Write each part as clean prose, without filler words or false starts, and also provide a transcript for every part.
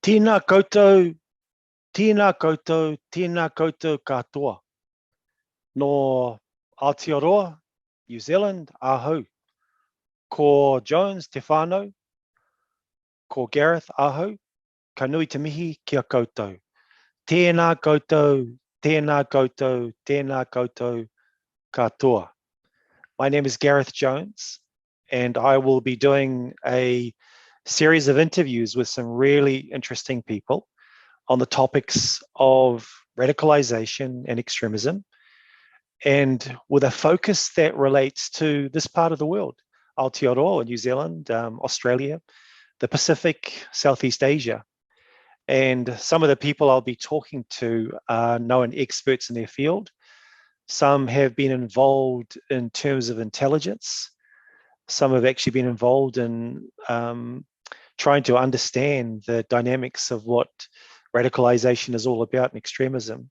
Tēnā koutou, tēnā koutou, tēnā koutou katoa. No Aotearoa, New Zealand, ahau. Ko Jones, te whānau. Ko Gareth, ahau. Ka nui te mihi kia koutou. Tēnā koutou, tēnā koutou, tēnā koutou katoa. My name is Gareth Jones, and I will be doing a series of interviews with some really interesting people on the topics of radicalization and extremism, and with a focus that relates to this part of the world, Aotearoa, New Zealand, Australia, the Pacific, Southeast Asia. And some of the people I'll be talking to are known experts in their field. Some have been involved in terms of intelligence. Some have actually been involved in trying to understand the dynamics of what radicalization is all about and extremism.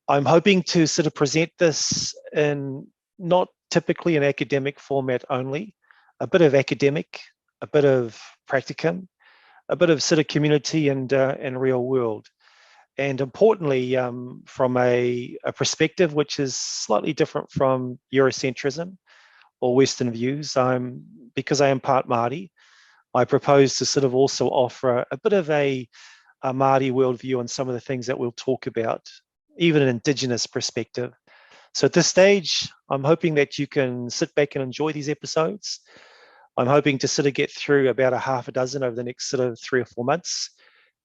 I'm hoping to sort of present this in not typically an academic format only, a bit of academic, a bit of practicum, a bit of sort of community and real world. And importantly, from a perspective which is slightly different from eurocentrism or Western views, because I am part Māori, I propose to sort of also offer a bit of a Māori worldview on some of the things that we'll talk about, even an Indigenous perspective. So at this stage, I'm hoping that you can sit back and enjoy these episodes. I'm hoping to sort of get through about a half a dozen over the next sort of 3 or 4 months.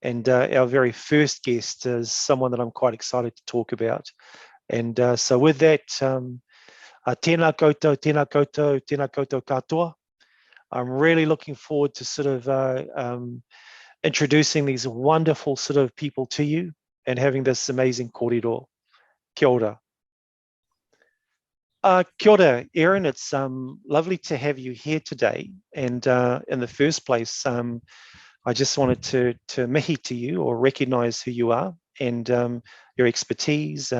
And our very first guest is someone that I'm quite excited to talk about. And so with that, tēnā koutou, tēnā koutou, tēnā koutou katoa. I'm really looking forward to sort of introducing these wonderful sort of people to you and having this amazing korero. Kia ora. Kia ora, Erin. It's lovely to have you here today. And in the first place, I just wanted to mihi to you or recognize who you are and your expertise,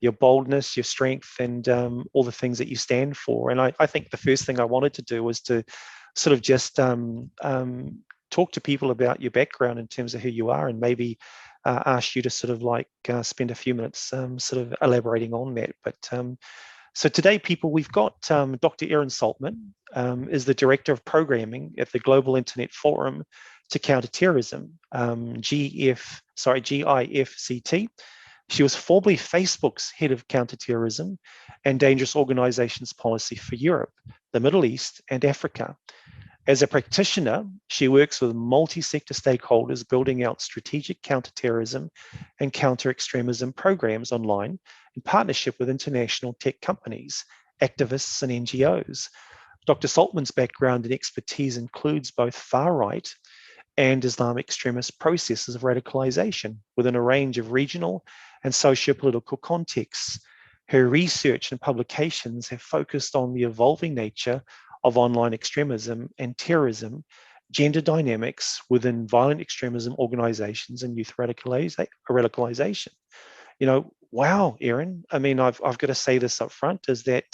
your boldness, your strength, and all the things that you stand for. And I think the first thing I wanted to do was to sort of just talk to people about your background in terms of who you are, and maybe ask you to sort of like spend a few minutes sort of elaborating on that. But so today, people, we've got Dr. Erin Saltman, is the Director of Programming at the Global Internet Forum to Counter Terrorism, GIFCT. She was formerly Facebook's Head of Counterterrorism and Dangerous Organizations Policy for Europe, the Middle East, and Africa. As a practitioner, she works with multi-sector stakeholders building out strategic counterterrorism and counter-extremism programs online in partnership with international tech companies, activists, and NGOs. Dr. Saltman's background and expertise includes both far-right and Islamic extremist processes of radicalization within a range of regional and socio-political contexts. Her research and publications have focused on the evolving nature of online extremism and terrorism, gender dynamics within violent extremism organizations, and youth radicalization. You know, wow, Erin. I mean, I've got to say this up front, is that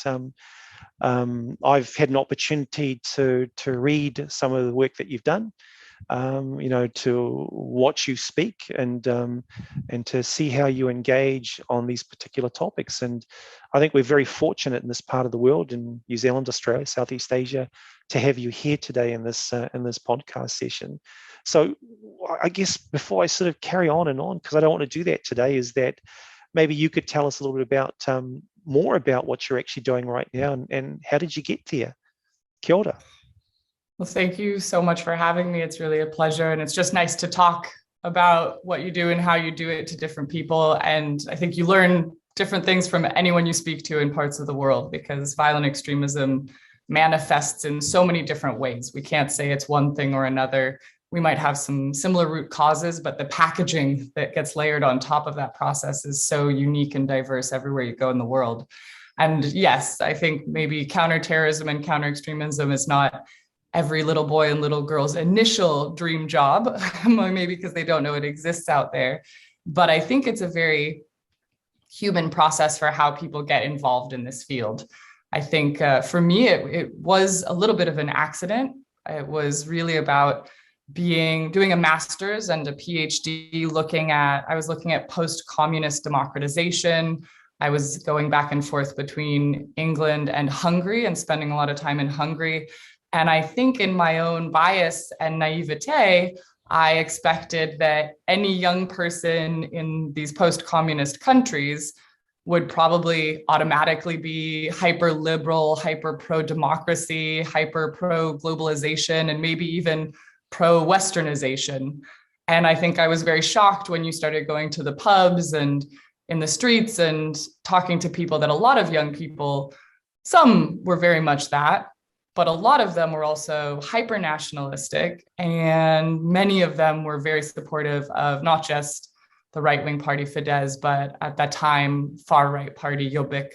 I've had an opportunity to read some of the work that you've done, to watch you speak and to see how you engage on these particular topics. And I think we're very fortunate in this part of the world, in New Zealand, Australia, Southeast Asia, to have you here today in this podcast session. So I guess before I sort of carry on, because I don't want to do that today, is that maybe you could tell us a little bit about more about what you're actually doing right now and how did you get there? Kia ora. Well, thank you so much for having me. It's really a pleasure. And it's just nice to talk about what you do and how you do it to different people. And I think you learn different things from anyone you speak to in parts of the world, because violent extremism manifests in so many different ways. We can't say it's one thing or another. We might have some similar root causes, but the packaging that gets layered on top of that process is so unique and diverse everywhere you go in the world. And yes, I think maybe counterterrorism and counter-extremism is not every little boy and little girl's initial dream job, maybe because they don't know it exists out there. But I think it's a very human process for how people get involved in this field. I think for me, it was a little bit of an accident. It was really about doing a master's and a PhD I was looking at post-communist democratization. I was going back and forth between England and Hungary and spending a lot of time in Hungary. And I think in my own bias and naivete, I expected that any young person in these post-communist countries would probably automatically be hyper liberal, hyper pro-democracy, hyper pro-globalization, and maybe even pro-Westernization. And I think I was very shocked when you started going to the pubs and in the streets and talking to people that a lot of young people, some were very much that, but a lot of them were also hyper nationalistic. And many of them were very supportive of not just the right-wing party Fidesz, but at that time, far-right party Jobbik.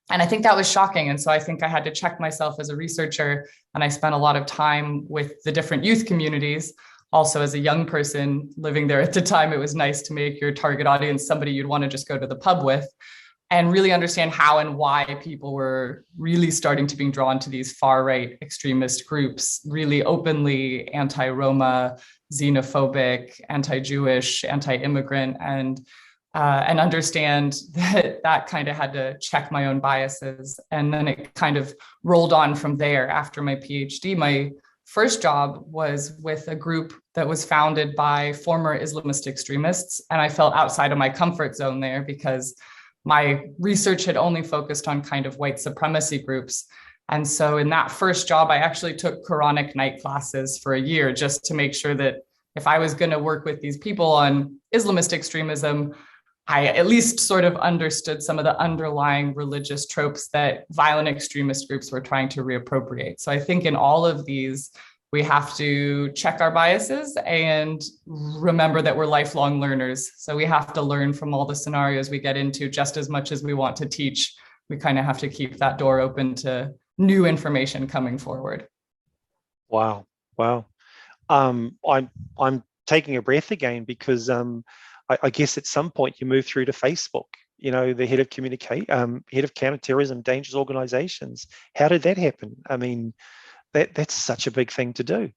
And I think that was shocking. And so I think I had to check myself as a researcher, and I spent a lot of time with the different youth communities. Also, as a young person living there at the time, it was nice to make your target audience somebody you'd want to just go to the pub with and really understand how and why people were really starting to be drawn to these far-right extremist groups, really openly anti-Roma, xenophobic, anti-Jewish, anti-immigrant, and understand that kind of had to check my own biases. And then it kind of rolled on from there. After my PhD, my first job was with a group that was founded by former Islamist extremists. And I felt outside of my comfort zone there because my research had only focused on kind of white supremacy groups. And so in that first job, I actually took Quranic night classes for a year just to make sure that if I was going to work with these people on Islamist extremism, I at least sort of understood some of the underlying religious tropes that violent extremist groups were trying to reappropriate. So I think in all of these, we have to check our biases and remember that we're lifelong learners. So we have to learn from all the scenarios we get into just as much as we want to teach. We kind of have to keep that door open to new information coming forward. Wow. I'm taking a breath again because I guess at some point you move through to Facebook, you know, the head of counterterrorism, dangerous organizations. How did that happen? I mean, that's such a big thing to do.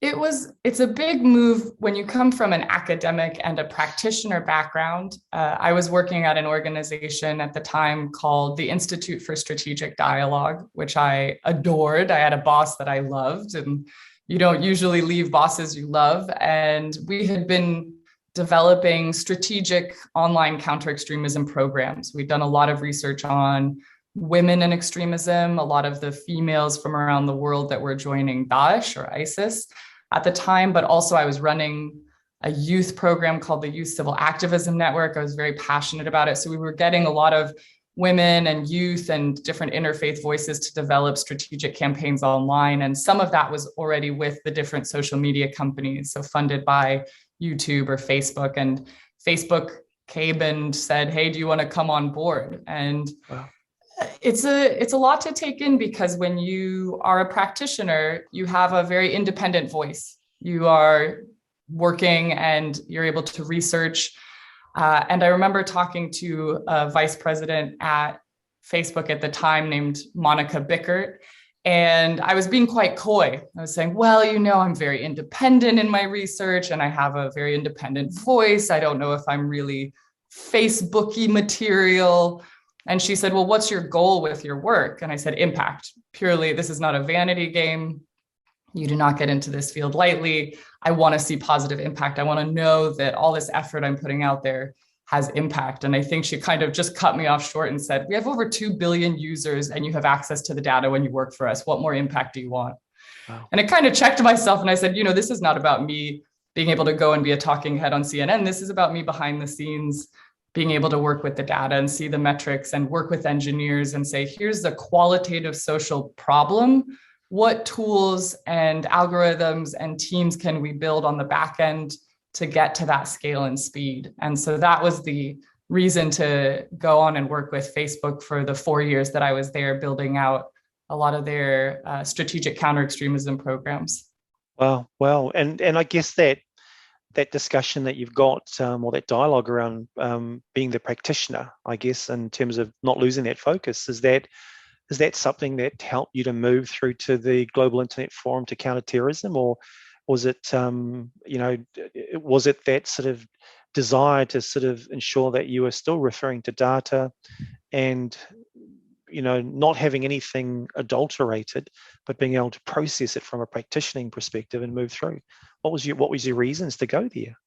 It's a big move when you come from an academic and a practitioner background. I was working at an organization at the time called the Institute for Strategic Dialogue, which I adored. I had a boss that I loved, and you don't usually leave bosses you love. And we had been developing strategic online counter-extremism programs. We'd done a lot of research on women in extremism, a lot of the females from around the world that were joining Daesh or ISIS at the time, but also I was running a youth program called the Youth Civil Activism Network. I was very passionate about it. So we were getting a lot of women and youth and different interfaith voices to develop strategic campaigns online. And some of that was already with the different social media companies, so funded by YouTube or Facebook. And Facebook came and said, hey, do you want to come on board? And wow. It's a lot to take in because when you are a practitioner, you have a very independent voice. You are working and you're able to research. And I remember talking to a vice president at Facebook at the time named Monica Bickert. And I was being quite coy. I was saying, well, you know, I'm very independent in my research and I have a very independent voice. I don't know if I'm really Facebooky material. And she said, well, what's your goal with your work? And I said, impact. Purely, this is not a vanity game. You do not get into this field lightly. I want to see positive impact. I want to know that all this effort I'm putting out there has impact. And I think she kind of just cut me off short and said, we have over 2 billion users and you have access to the data when you work for us. What more impact do you want? Wow. And it kind of checked myself. And I said, you know, this is not about me being able to go and be a talking head on CNN. This is about me behind the scenes, being able to work with the data and see the metrics and work with engineers and say, here's the qualitative social problem. What tools and algorithms and teams can we build on the back end to get to that scale and speed? And so that was the reason to go on and work with Facebook for the 4 years that I was there, building out a lot of their strategic counter-extremism programs. Well, and I guess that discussion that you've got, or that dialogue around being the practitioner, I guess, in terms of not losing that focus, is that something that helped you to move through to the Global Internet Forum to Counterterrorism, or Was it, was it that sort of desire to sort of ensure that you were still referring to data and, not having anything adulterated, but being able to process it from a practitioning perspective and move through? What was your reasons to go there?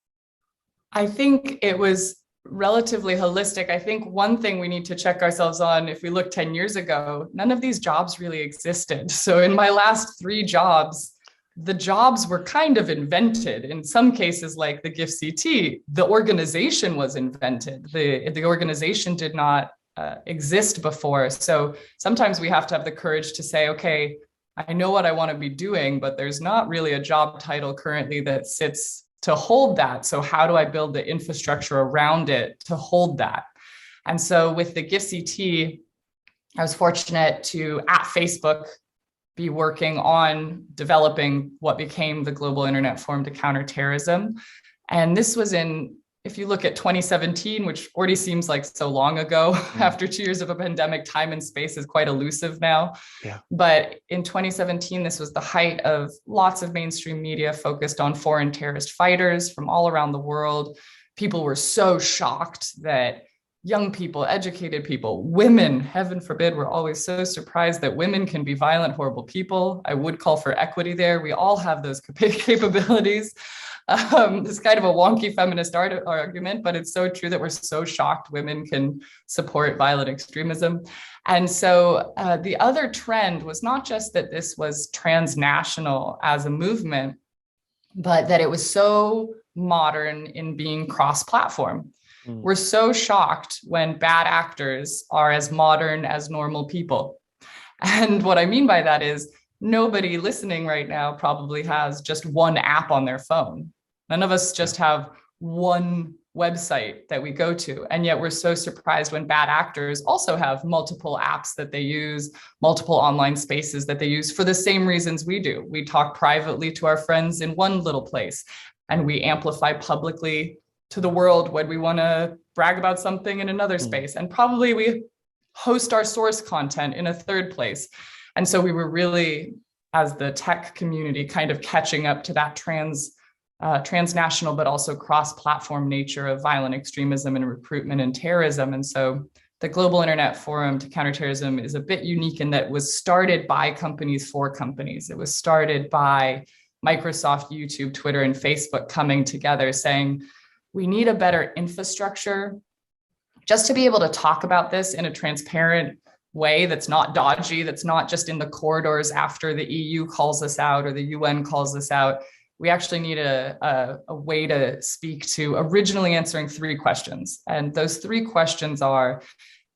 I think it was relatively holistic. I think one thing we need to check ourselves on, if we look 10 years ago, none of these jobs really existed. So in my last 3 jobs, the jobs were kind of invented. In some cases, like the GIFCT, the organization was invented. The organization did not exist before. So sometimes we have to have the courage to say, okay, I know what I want to be doing, but there's not really a job title currently that sits to hold that. So how do I build the infrastructure around it to hold that? And so with the GIFCT, I was fortunate to, at Facebook, be working on developing what became the Global Internet Forum to Counter Terrorism. And this was in, if you look at 2017, which already seems like so long ago, after 2 years of a pandemic, time and space is quite elusive now. Yeah. But in 2017, this was the height of lots of mainstream media focused on foreign terrorist fighters from all around the world. People were so shocked that young people, educated people, women, heaven forbid, we're always so surprised that women can be violent, horrible people. I would call for equity there. We all have those capabilities. It's kind of a wonky feminist argument, but it's so true that we're so shocked women can support violent extremism. And so the other trend was not just that this was transnational as a movement, but that it was so modern in being cross-platform. We're so shocked when bad actors are as modern as normal people. And what I mean by that is nobody listening right now probably has just one app on their phone. None of us just have one website that we go to. And yet we're so surprised when bad actors also have multiple apps that they use, multiple online spaces that they use for the same reasons we do. We talk privately to our friends in one little place, and we amplify publicly to the world when we want to brag about something in another space. And probably we host our source content in a third place. And so we were really, as the tech community, kind of catching up to that transnational, but also cross-platform nature of violent extremism and recruitment and terrorism. And so the Global Internet Forum to Counterterrorism is a bit unique in that it was started by companies for companies. It was started by Microsoft, YouTube, Twitter, and Facebook coming together saying, we need a better infrastructure just to be able to talk about this in a transparent way that's not dodgy, that's not just in the corridors after the EU calls us out or the UN calls us out. We actually need a way to speak to originally answering 3 questions. And those 3 questions are,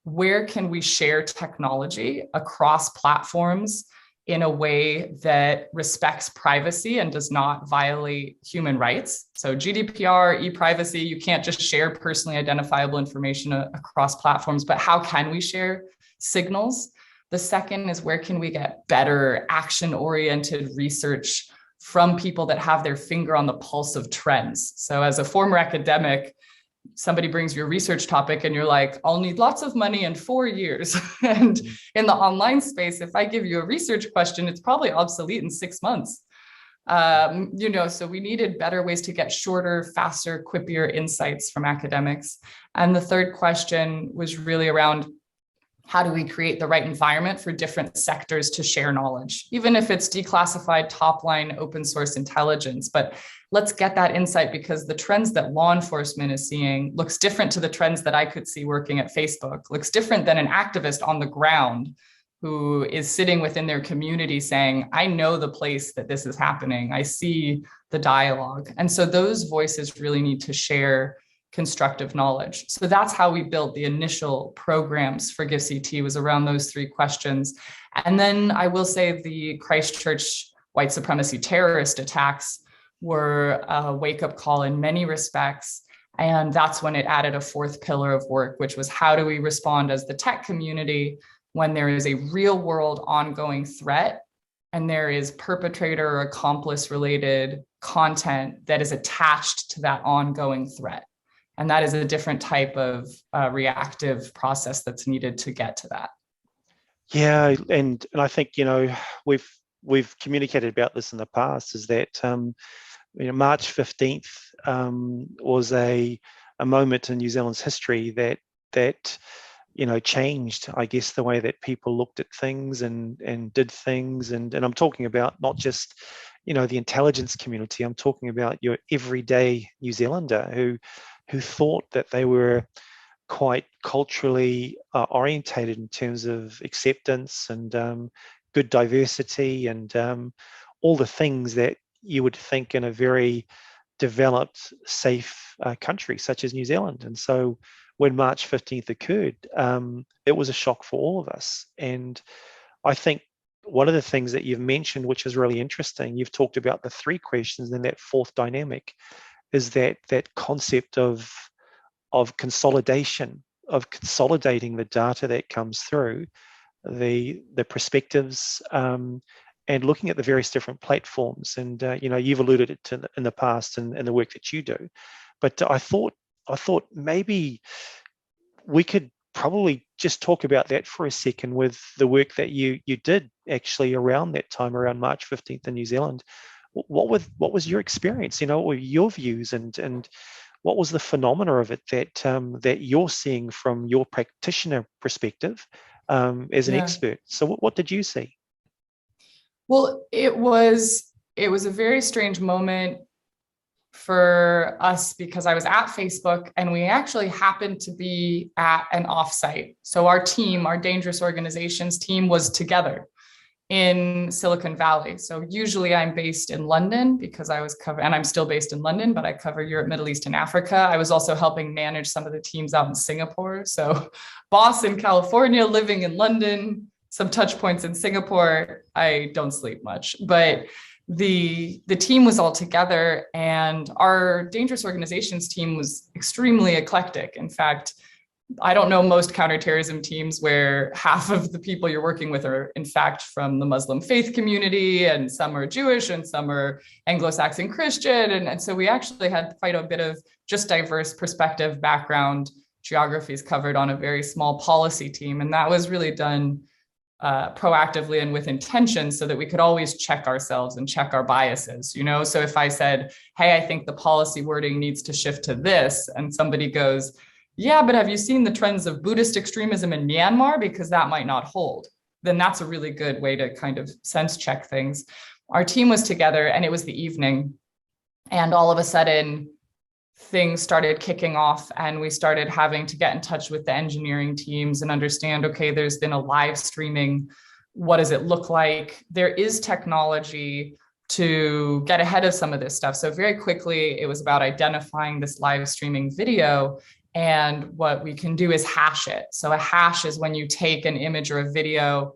where can we share technology across platforms in a way that respects privacy and does not violate human rights? So GDPR, e-privacy, you can't just share personally identifiable information across platforms, but how can we share signals? The second is, where can we get better action-oriented research from people that have their finger on the pulse of trends? So as a former academic, somebody brings you a research topic and you're like, I'll need lots of money in 4 years. And in the online space, if I give you a research question, it's probably obsolete in 6 months. So we needed better ways to get shorter, faster, quippier insights from academics. And the third question was really around, how do we create the right environment for different sectors to share knowledge, even if it's declassified, top-line, open source intelligence? But let's get that insight, because the trends that law enforcement is seeing looks different to the trends that I could see working at Facebook, looks different than an activist on the ground who is sitting within their community saying, I know the place that this is happening. I see the dialogue. And so those voices really need to share constructive knowledge. So that's how we built the initial programs for GIFCT, was around those 3 questions. And then I will say the Christchurch white supremacy terrorist attacks were a wake-up call in many respects. And that's when it added a 4th pillar of work, which was, how do we respond as the tech community when there is a real world ongoing threat and there is perpetrator or accomplice related content that is attached to that ongoing threat? And that is a different type of reactive process that's needed to get to that. Yeah, and I think, we've we've communicated about this in the past, is that March 15th was a moment in New Zealand's history that changed, I guess, the way that people looked at things and did things. And I'm talking about not just, the intelligence community. I'm talking about your everyday New Zealander who thought that they were quite culturally orientated in terms of acceptance and good diversity and all the things that you would think in a very developed, safe country such as New Zealand. And so when March 15th occurred, it was a shock for all of us. And I think one of the things that you've mentioned, which is really interesting, you've talked about the three questions, and that fourth dynamic is that concept of consolidation, of consolidating the data that comes through, the perspectives, and looking at the various different platforms. And you've alluded to in the past and the work that you do. But I thought maybe we could probably just talk about that for a second with the work that you did actually around that time, around March 15th in New Zealand. What was your experience? What were your views, and what was the phenomena of it that you're seeing from your practitioner perspective as an expert? So what did you see? Well, it was a very strange moment for us because I was at Facebook and we actually happened to be at an offsite. So our team, our dangerous organizations team, was together in Silicon Valley. So usually I'm based in London because I was and I'm still based in London, but I cover Europe, Middle East, and Africa. I was also helping manage some of the teams out in Singapore. So boss in California, living in London, some touch points in Singapore. I don't sleep much, but the team was all together, and our dangerous organizations team was extremely eclectic. In fact, I don't know most counterterrorism teams where half of the people you're working with are in fact from the Muslim faith community, and some are Jewish and some are Anglo-Saxon Christian. And so we actually had quite a bit of just diverse perspective, background, geographies covered on a very small policy team. And that was really done proactively and with intention so that we could always check ourselves and check our biases, So if I said, hey, I think the policy wording needs to shift to this, and somebody goes, yeah, but have you seen the trends of Buddhist extremism in Myanmar? Because that might not hold. Then that's a really good way to kind of sense check things. Our team was together and it was the evening, and all of a sudden things started kicking off, and we started having to get in touch with the engineering teams and understand, okay, there's been a live streaming. What does it look like? There is technology to get ahead of some of this stuff. So very quickly, it was about identifying this live streaming video. And what we can do is hash it. So a hash is when you take an image or a video.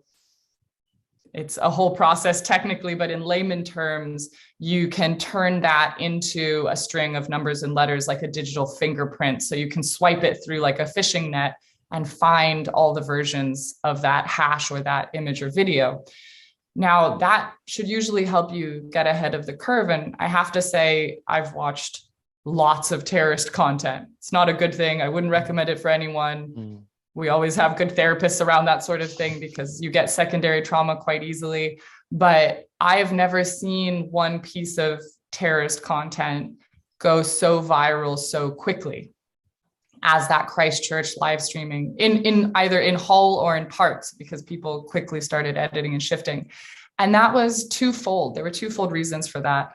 It's a whole process technically, but in layman terms, you can turn that into a string of numbers and letters like a digital fingerprint. So you can swipe it through like a fishing net and find all the versions of that hash or that image or video. Now, that should usually help you get ahead of the curve. And I have to say, I've watched lots of terrorist content. It's not a good thing. I wouldn't recommend it for anyone. We always have good therapists around that sort of thing because you get secondary trauma quite easily. But I have never seen one piece of terrorist content go so viral so quickly as that Christchurch live streaming in either in whole or in parts, because people quickly started editing and shifting. And that was twofold. There were twofold reasons for that.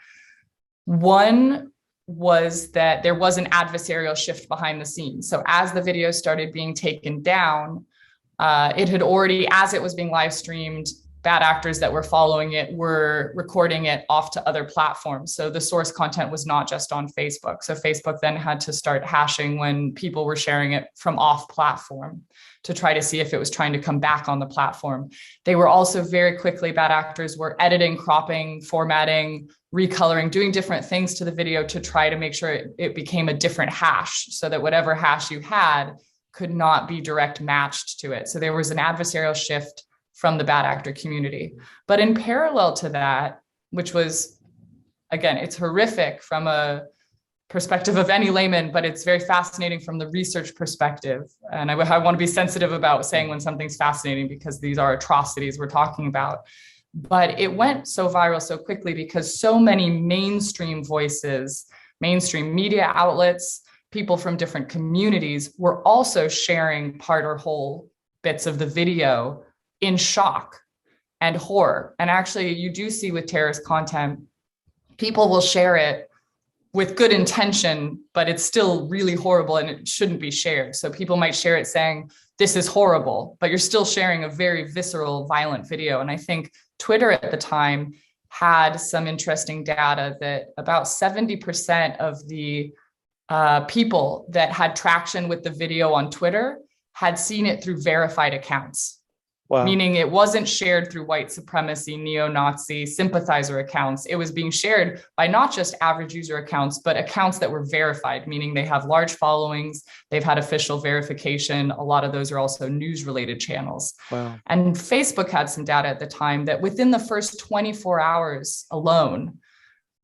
One was that there was an adversarial shift behind the scenes. So as the video started being taken down, it had already, as it was being live streamed, bad actors that were following it were recording it off to other platforms. So the source content was not just on Facebook. So Facebook then had to start hashing when people were sharing it from off platform to try to see if it was trying to come back on the platform. They were also very quickly, bad actors were editing, cropping, formatting, recoloring, doing different things to the video to try to make sure it became a different hash so that whatever hash you had could not be direct matched to it. So there was an adversarial shift from the bad actor community. But in parallel to that, which was, again, it's horrific from a perspective of any layman, but it's very fascinating from the research perspective. And I want to be sensitive about saying when something's fascinating because these are atrocities we're talking about. But it went so viral so quickly because so many mainstream voices, mainstream media outlets, people from different communities were also sharing part or whole bits of the video in shock and horror. And actually, you do see with terrorist content, people will share it with good intention, but it's still really horrible and it shouldn't be shared. So people might share it saying, this is horrible, but you're still sharing a very visceral, violent video. And I think Twitter at the time had some interesting data that about 70% of the people that had traction with the video on Twitter had seen it through verified accounts. Wow. Meaning it wasn't shared through white supremacy, neo-Nazi sympathizer accounts. It was being shared by not just average user accounts, but accounts that were verified, meaning they have large followings, they've had official verification. A lot of those are also news-related channels. Wow. And Facebook had some data at the time that within the first 24 hours alone,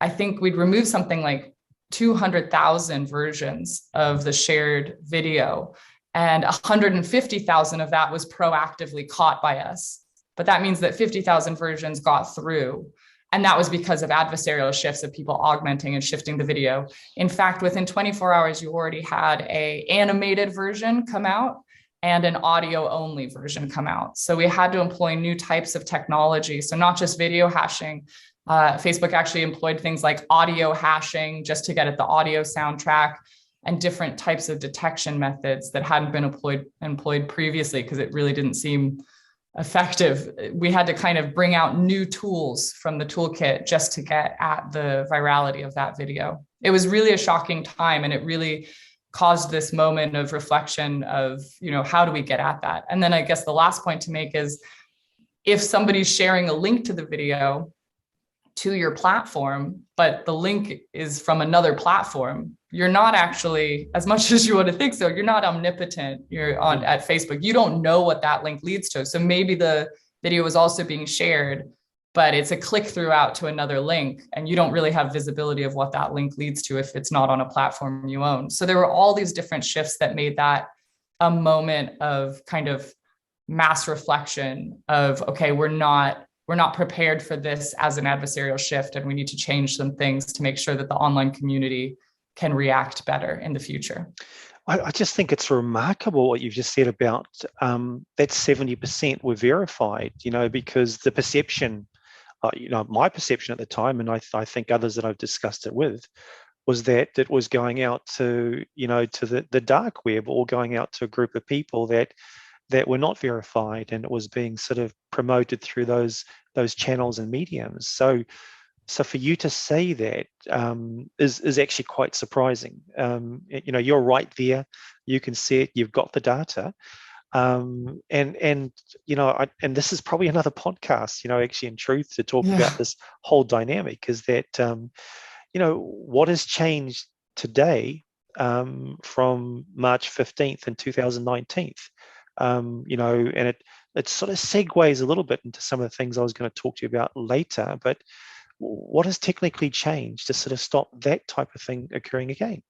I think we'd remove something like 200,000 versions of the shared video. And 150,000 of that was proactively caught by us. But that means that 50,000 versions got through. And that was because of adversarial shifts of people augmenting and shifting the video. In fact, within 24 hours, you already had an animated version come out and an audio only version come out. So we had to employ new types of technology. So not just video hashing. Facebook actually employed things like audio hashing just to get at the audio soundtrack, and different types of detection methods that hadn't been employed previously because it really didn't seem effective. We had to kind of bring out new tools from the toolkit just to get at the virality of that video. It was really a shocking time, and it really caused this moment of reflection of, how do we get at that? And then I guess the last point to make is, if somebody's sharing a link to the video to your platform, but the link is from another platform, you're not actually, as much as you want to think so, you're not omnipotent. You're at Facebook. You don't know what that link leads to. So maybe the video is also being shared, but it's a click through out to another link, and you don't really have visibility of what that link leads to if it's not on a platform you own. So there were all these different shifts that made that a moment of kind of mass reflection of, okay, we're not prepared for this as an adversarial shift, and we need to change some things to make sure that the online community can react better in the future. I just think it's remarkable what you've just said about that 70% were verified, because the perception, my perception at the time, and I think others that I've discussed it with, was that it was going out to, to the dark web, or going out to a group of people that were not verified, and it was being sort of promoted through those channels and mediums. So for you to say that is actually quite surprising. You're right there. You can see it. You've got the data, and this is probably another podcast. Actually, in truth, to talk about this whole dynamic is that what has changed today from March 15th in 2019. And it sort of segues a little bit into some of the things I was going to talk to you about later, but what has technically changed to sort of stop that type of thing occurring again?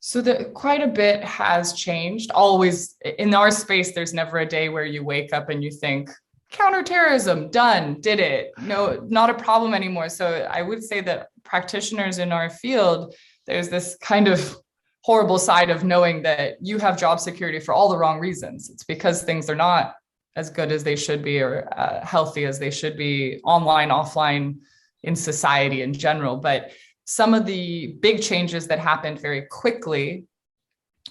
So quite a bit has changed. Always in our space, there's never a day where you wake up and you think, counterterrorism, done, did it. No, not a problem anymore. So I would say that practitioners in our field, there's this kind of horrible side of knowing that you have job security for all the wrong reasons. It's because things are not as good as they should be, or healthy as they should be, online, offline, in society in general. But some of the big changes that happened very quickly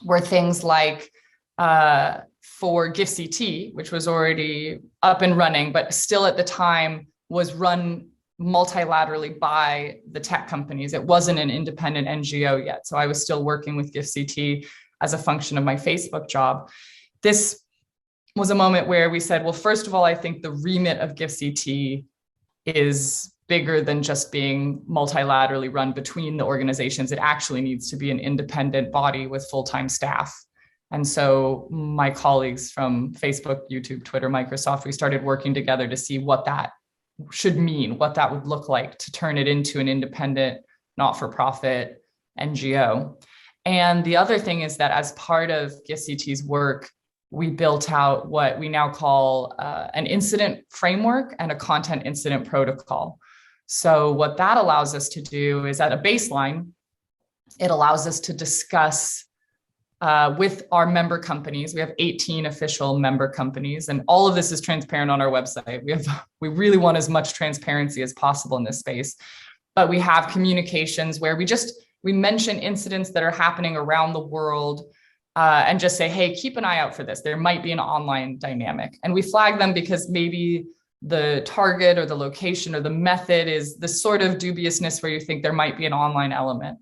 were things like for GIFCT, which was already up and running, but still at the time was run multilaterally by the tech companies. It wasn't an independent NGO yet. So I was still working with GIFCT as a function of my Facebook job. This was a moment where we said, well, first of all, I think the remit of GIFCT is bigger than just being multilaterally run between the organizations. It actually needs to be an independent body with full-time staff. And so my colleagues from Facebook, YouTube, Twitter, Microsoft, we started working together to see what that should mean, what that would look like to turn it into an independent, not-for-profit NGO. And the other thing is that as part of GIFCT's work, we built out what we now call an incident framework and a content incident protocol. So what that allows us to do is, at a baseline, it allows us to discuss with our member companies. We have 18 official member companies, and all of this is transparent on our website. We really want as much transparency as possible in this space, but we have communications where we mention incidents that are happening around the world, and just say, hey, keep an eye out for this. There might be an online dynamic. And we flag them because maybe the target or the location or the method is the sort of dubiousness where you think there might be an online element.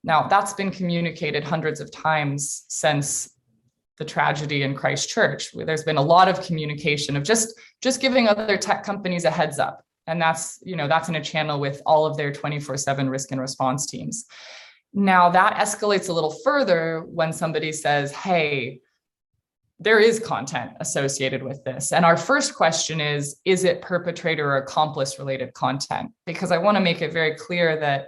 Now, that's been communicated hundreds of times since the tragedy in Christchurch. There's been a lot of communication of just giving other tech companies a heads up. And that's in a channel with all of their 24/7 risk and response teams. Now, that escalates a little further when somebody says, hey, there is content associated with this. And our first question is it perpetrator or accomplice related content? Because I want to make it very clear that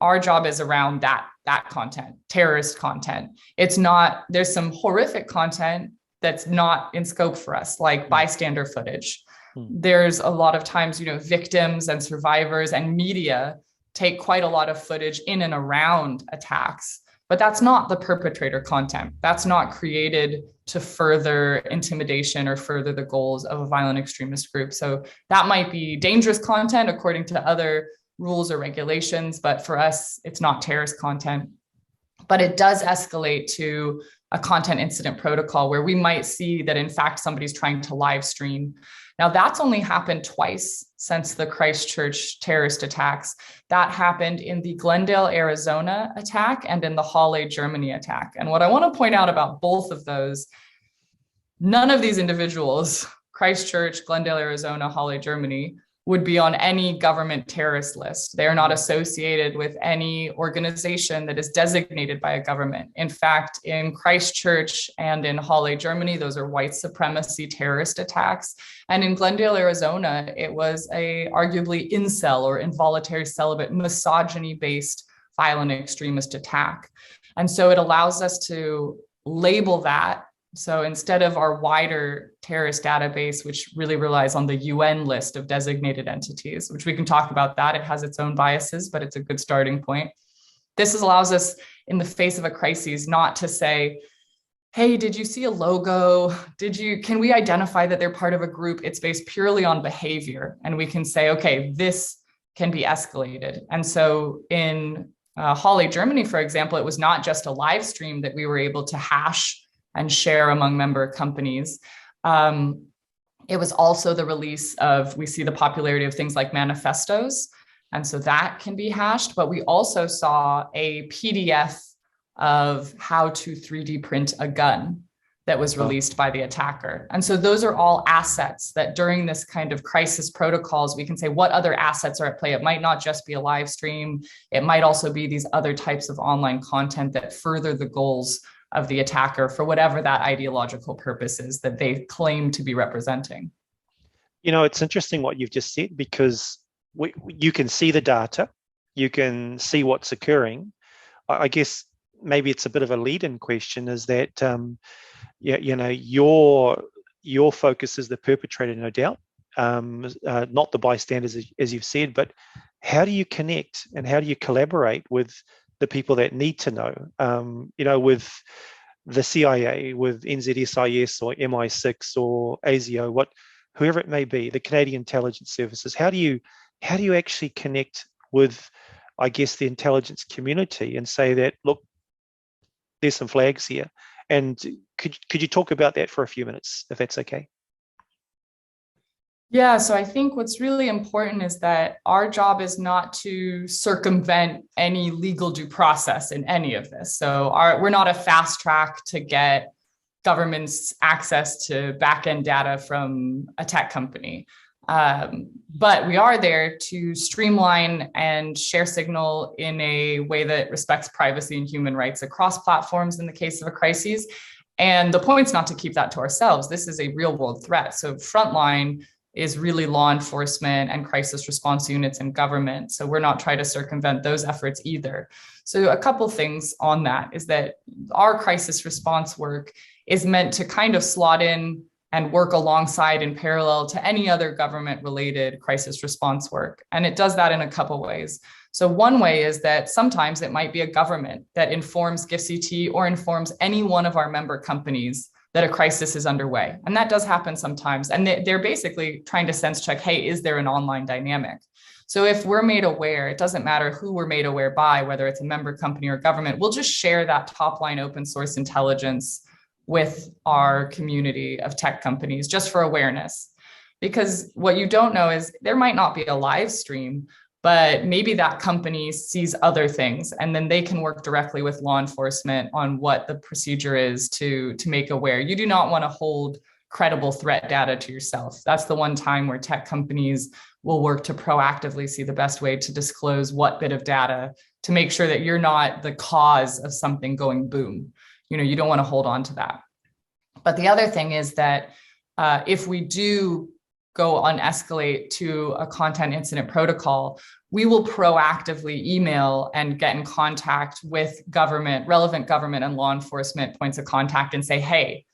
our job is around that content, terrorist content. It's not, there's some horrific content that's not in scope for us, like bystander footage. There's a lot of times, victims and survivors and media take quite a lot of footage in and around attacks, but that's not the perpetrator content. That's not created to further intimidation or further the goals of a violent extremist group. So that might be dangerous content according to other rules or regulations, but for us, it's not terrorist content. But it does escalate to a content incident protocol where we might see that, in fact, somebody's trying to live stream. Now, that's only happened twice since the Christchurch terrorist attacks. That happened in the Glendale, Arizona attack and in the Halle, Germany attack. And what I want to point out about both of those, none of these individuals, Christchurch, Glendale, Arizona, Halle, Germany, would be on any government terrorist list. They are not associated with any organization that is designated by a government. In fact, in Christchurch and in Halle, Germany, those are white supremacy terrorist attacks. And in Glendale, Arizona, it was a arguably incel or involuntary celibate, misogyny-based violent extremist attack. And so it allows us to label that. So instead of our wider terrorist database, which really relies on the UN list of designated entities, which we can talk about that, it has its own biases, but it's a good starting point. This allows us in the face of a crisis not to say, hey, did you see a logo? Can we identify that they're part of a group? It's based purely on behavior. And we can say, okay, this can be escalated. And so in Halle, Germany, for example, it was not just a live stream that we were able to hash and share among member companies. It was also the release of, we see the popularity of things like manifestos. And so that can be hashed, but we also saw a PDF of how to 3D print a gun that was released by the attacker. And so those are all assets that during this kind of crisis protocols, we can say what other assets are at play. It might not just be a live stream. It might also be these other types of online content that further the goals of the attacker for whatever that ideological purpose is that they claim to be representing. It's interesting what you've just said, because you can see the data, you can see what's occurring. I guess maybe it's a bit of a lead-in question, is that your focus is the perpetrator, no doubt, not the bystanders, as you've said, but how do you connect and how do you collaborate with the people that need to know, with the CIA, with NZSIS or MI6 or ASIO, whoever it may be, the Canadian Intelligence Services. How do you actually connect with, I guess, the intelligence community and say that, look, there's some flags here? And could you talk about that for a few minutes, if that's okay? Yeah, so I think what's really important is that our job is not to circumvent any legal due process in any of this. So we're not a fast track to get government's access to back-end data from a tech company. But we are there to streamline and share signal in a way that respects privacy and human rights across platforms in the case of a crisis. And the point's not to keep that to ourselves. This is a real world threat. So frontline, is really law enforcement and crisis response units in government. So we're not trying to circumvent those efforts either. So a couple things on that is that our crisis response work is meant to kind of slot in and work alongside in parallel to any other government-related crisis response work. And it does that in a couple ways. So one way is that sometimes it might be a government that informs GIFCT or informs any one of our member companies that a crisis is underway. And that does happen sometimes. And they're basically trying to sense check, hey, is there an online dynamic? So if we're made aware, it doesn't matter who we're made aware by, whether it's a member company or government, we'll just share that top line open source intelligence with our community of tech companies just for awareness. Because what you don't know is there might not be a live stream, but maybe that company sees other things and then they can work directly with law enforcement on what the procedure is to make aware. You do not want to hold credible threat data to yourself. That's the one time where tech companies will work to proactively see the best way to disclose what bit of data to make sure that you're not the cause of something going boom. You don't want to hold on to that. But the other thing is that if we do go on escalate to a content incident protocol, we will proactively email and get in contact with relevant government and law enforcement points of contact and say, hey,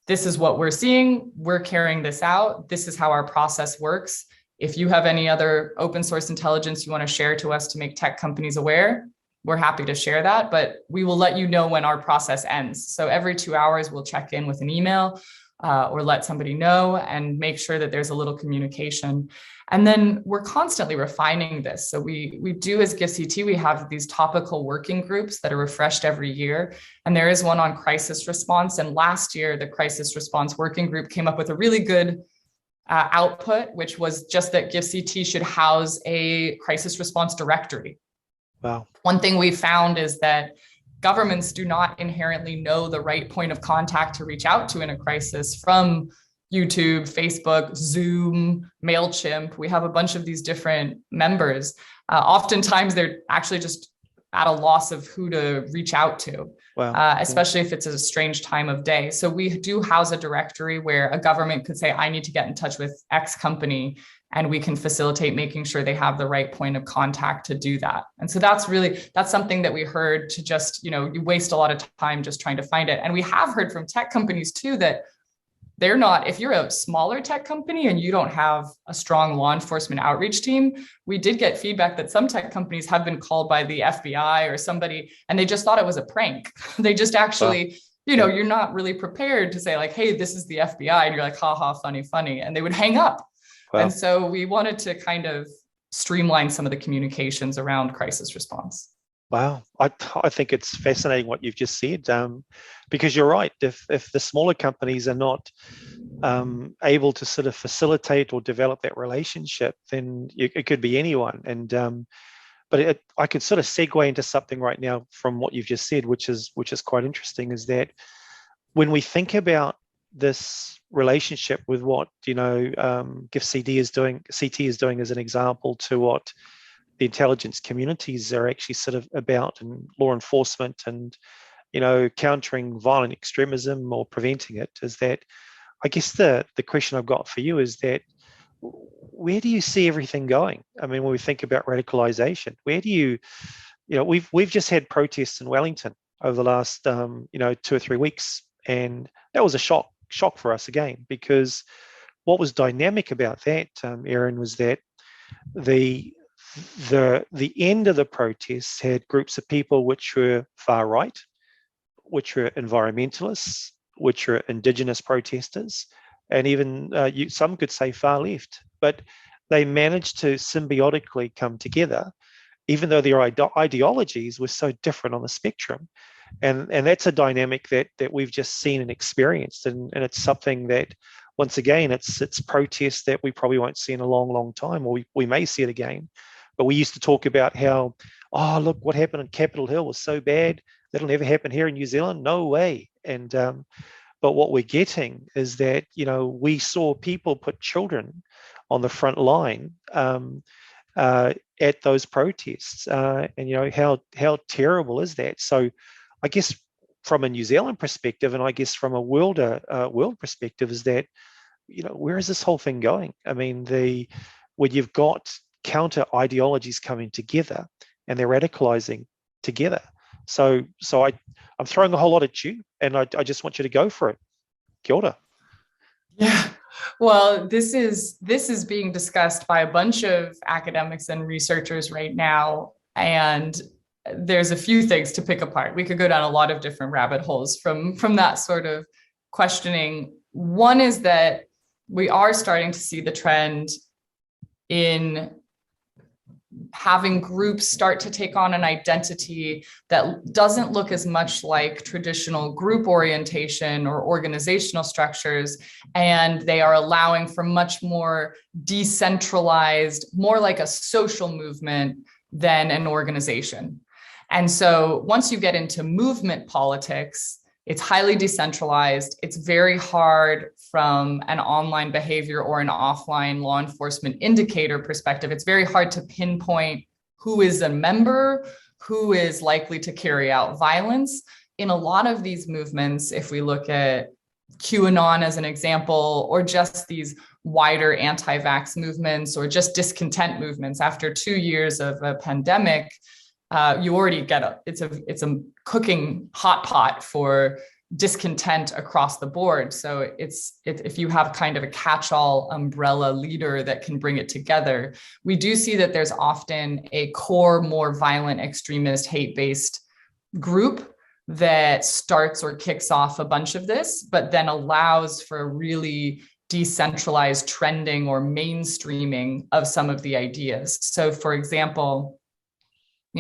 this is what we're seeing. We're carrying this out. This is how our process works. If you have any other open source intelligence you want to share to us to make tech companies aware, we're happy to share that, but we will let you know when our process ends. So every 2 hours, we'll check in with an email or let somebody know and make sure that there's a little communication. And then we're constantly refining this. So we do as GIFCT, we have these topical working groups that are refreshed every year. And there is one on crisis response. And last year, the crisis response working group came up with a really good output, which was just that GIFCT should house a crisis response directory. Wow. One thing we found is that governments do not inherently know the right point of contact to reach out to in a crisis from YouTube, Facebook, Zoom, MailChimp. We have a bunch of these different members. Oftentimes, they're actually just at a loss of who to reach out to, wow. Especially if it's a strange time of day. So we do house a directory where a government could say, I need to get in touch with X company, and we can facilitate making sure they have the right point of contact to do that. And so that's something that we heard to just, you waste a lot of time just trying to find it. And we have heard from tech companies too, that they're not, if you're a smaller tech company and you don't have a strong law enforcement outreach team, we did get feedback that some tech companies have been called by the FBI or somebody, and they just thought it was a prank. They just actually, you're not really prepared to say like, hey, this is the FBI. And you're like, ha ha, funny. And they would hang up. Wow. And so we wanted to kind of streamline some of the communications around crisis response. Wow. I think it's fascinating what you've just said, because you're right. If the smaller companies are not able to sort of facilitate or develop that relationship, then it could be anyone. And but I could sort of segue into something right now from what you've just said, which is quite interesting, is that when we think about this relationship with what GIFCT is doing as an example to what the intelligence communities are actually sort of about, and law enforcement and countering violent extremism or preventing it, is that I guess the question I've got for you is that where do you see everything going? I mean, when we think about radicalization, where do you we've just had protests in Wellington over the last 2 or 3 weeks, and that was a shock for us again, because what was dynamic about that, Erin, was that the end of the protests had groups of people which were far right, which were environmentalists, which were indigenous protesters, and even some could say far left. But they managed to symbiotically come together, even though their ideologies were so different on the spectrum. And that's a dynamic that we've just seen and experienced. And it's something that, once again, it's protests that we probably won't see in a long, long time, or we may see it again. But we used to talk about how, oh, look, what happened in Capitol Hill was so bad, that'll never happen here in New Zealand. No way. And but what we're getting is that, we saw people put children on the front line at those protests. And, how terrible is that? So I guess from a New Zealand perspective, and I guess from a world perspective, is that where is this whole thing going? I mean, when you've got counter ideologies coming together and they're radicalizing together. So I'm throwing a whole lot at you, and I just want you to go for it. Kia ora. Yeah, well, this is being discussed by a bunch of academics and researchers right now, and there's a few things to pick apart. We could go down a lot of different rabbit holes from that sort of questioning. One is that we are starting to see the trend in having groups start to take on an identity that doesn't look as much like traditional group orientation or organizational structures, and they are allowing for much more decentralized, more like a social movement than an organization. And so once you get into movement politics, it's highly decentralized. It's very hard from an online behavior or an offline law enforcement indicator perspective. It's very hard to pinpoint who is a member, who is likely to carry out violence. In a lot of these movements, if we look at QAnon as an example, or just these wider anti-vax movements, or just discontent movements, after 2 years of a pandemic, you already get it's a cooking hot pot for discontent across the board. So if you have kind of a catch-all umbrella leader that can bring it together, we do see that there's often a core, more violent, extremist, hate-based group that starts or kicks off a bunch of this, but then allows for a really decentralized trending or mainstreaming of some of the ideas. So for example,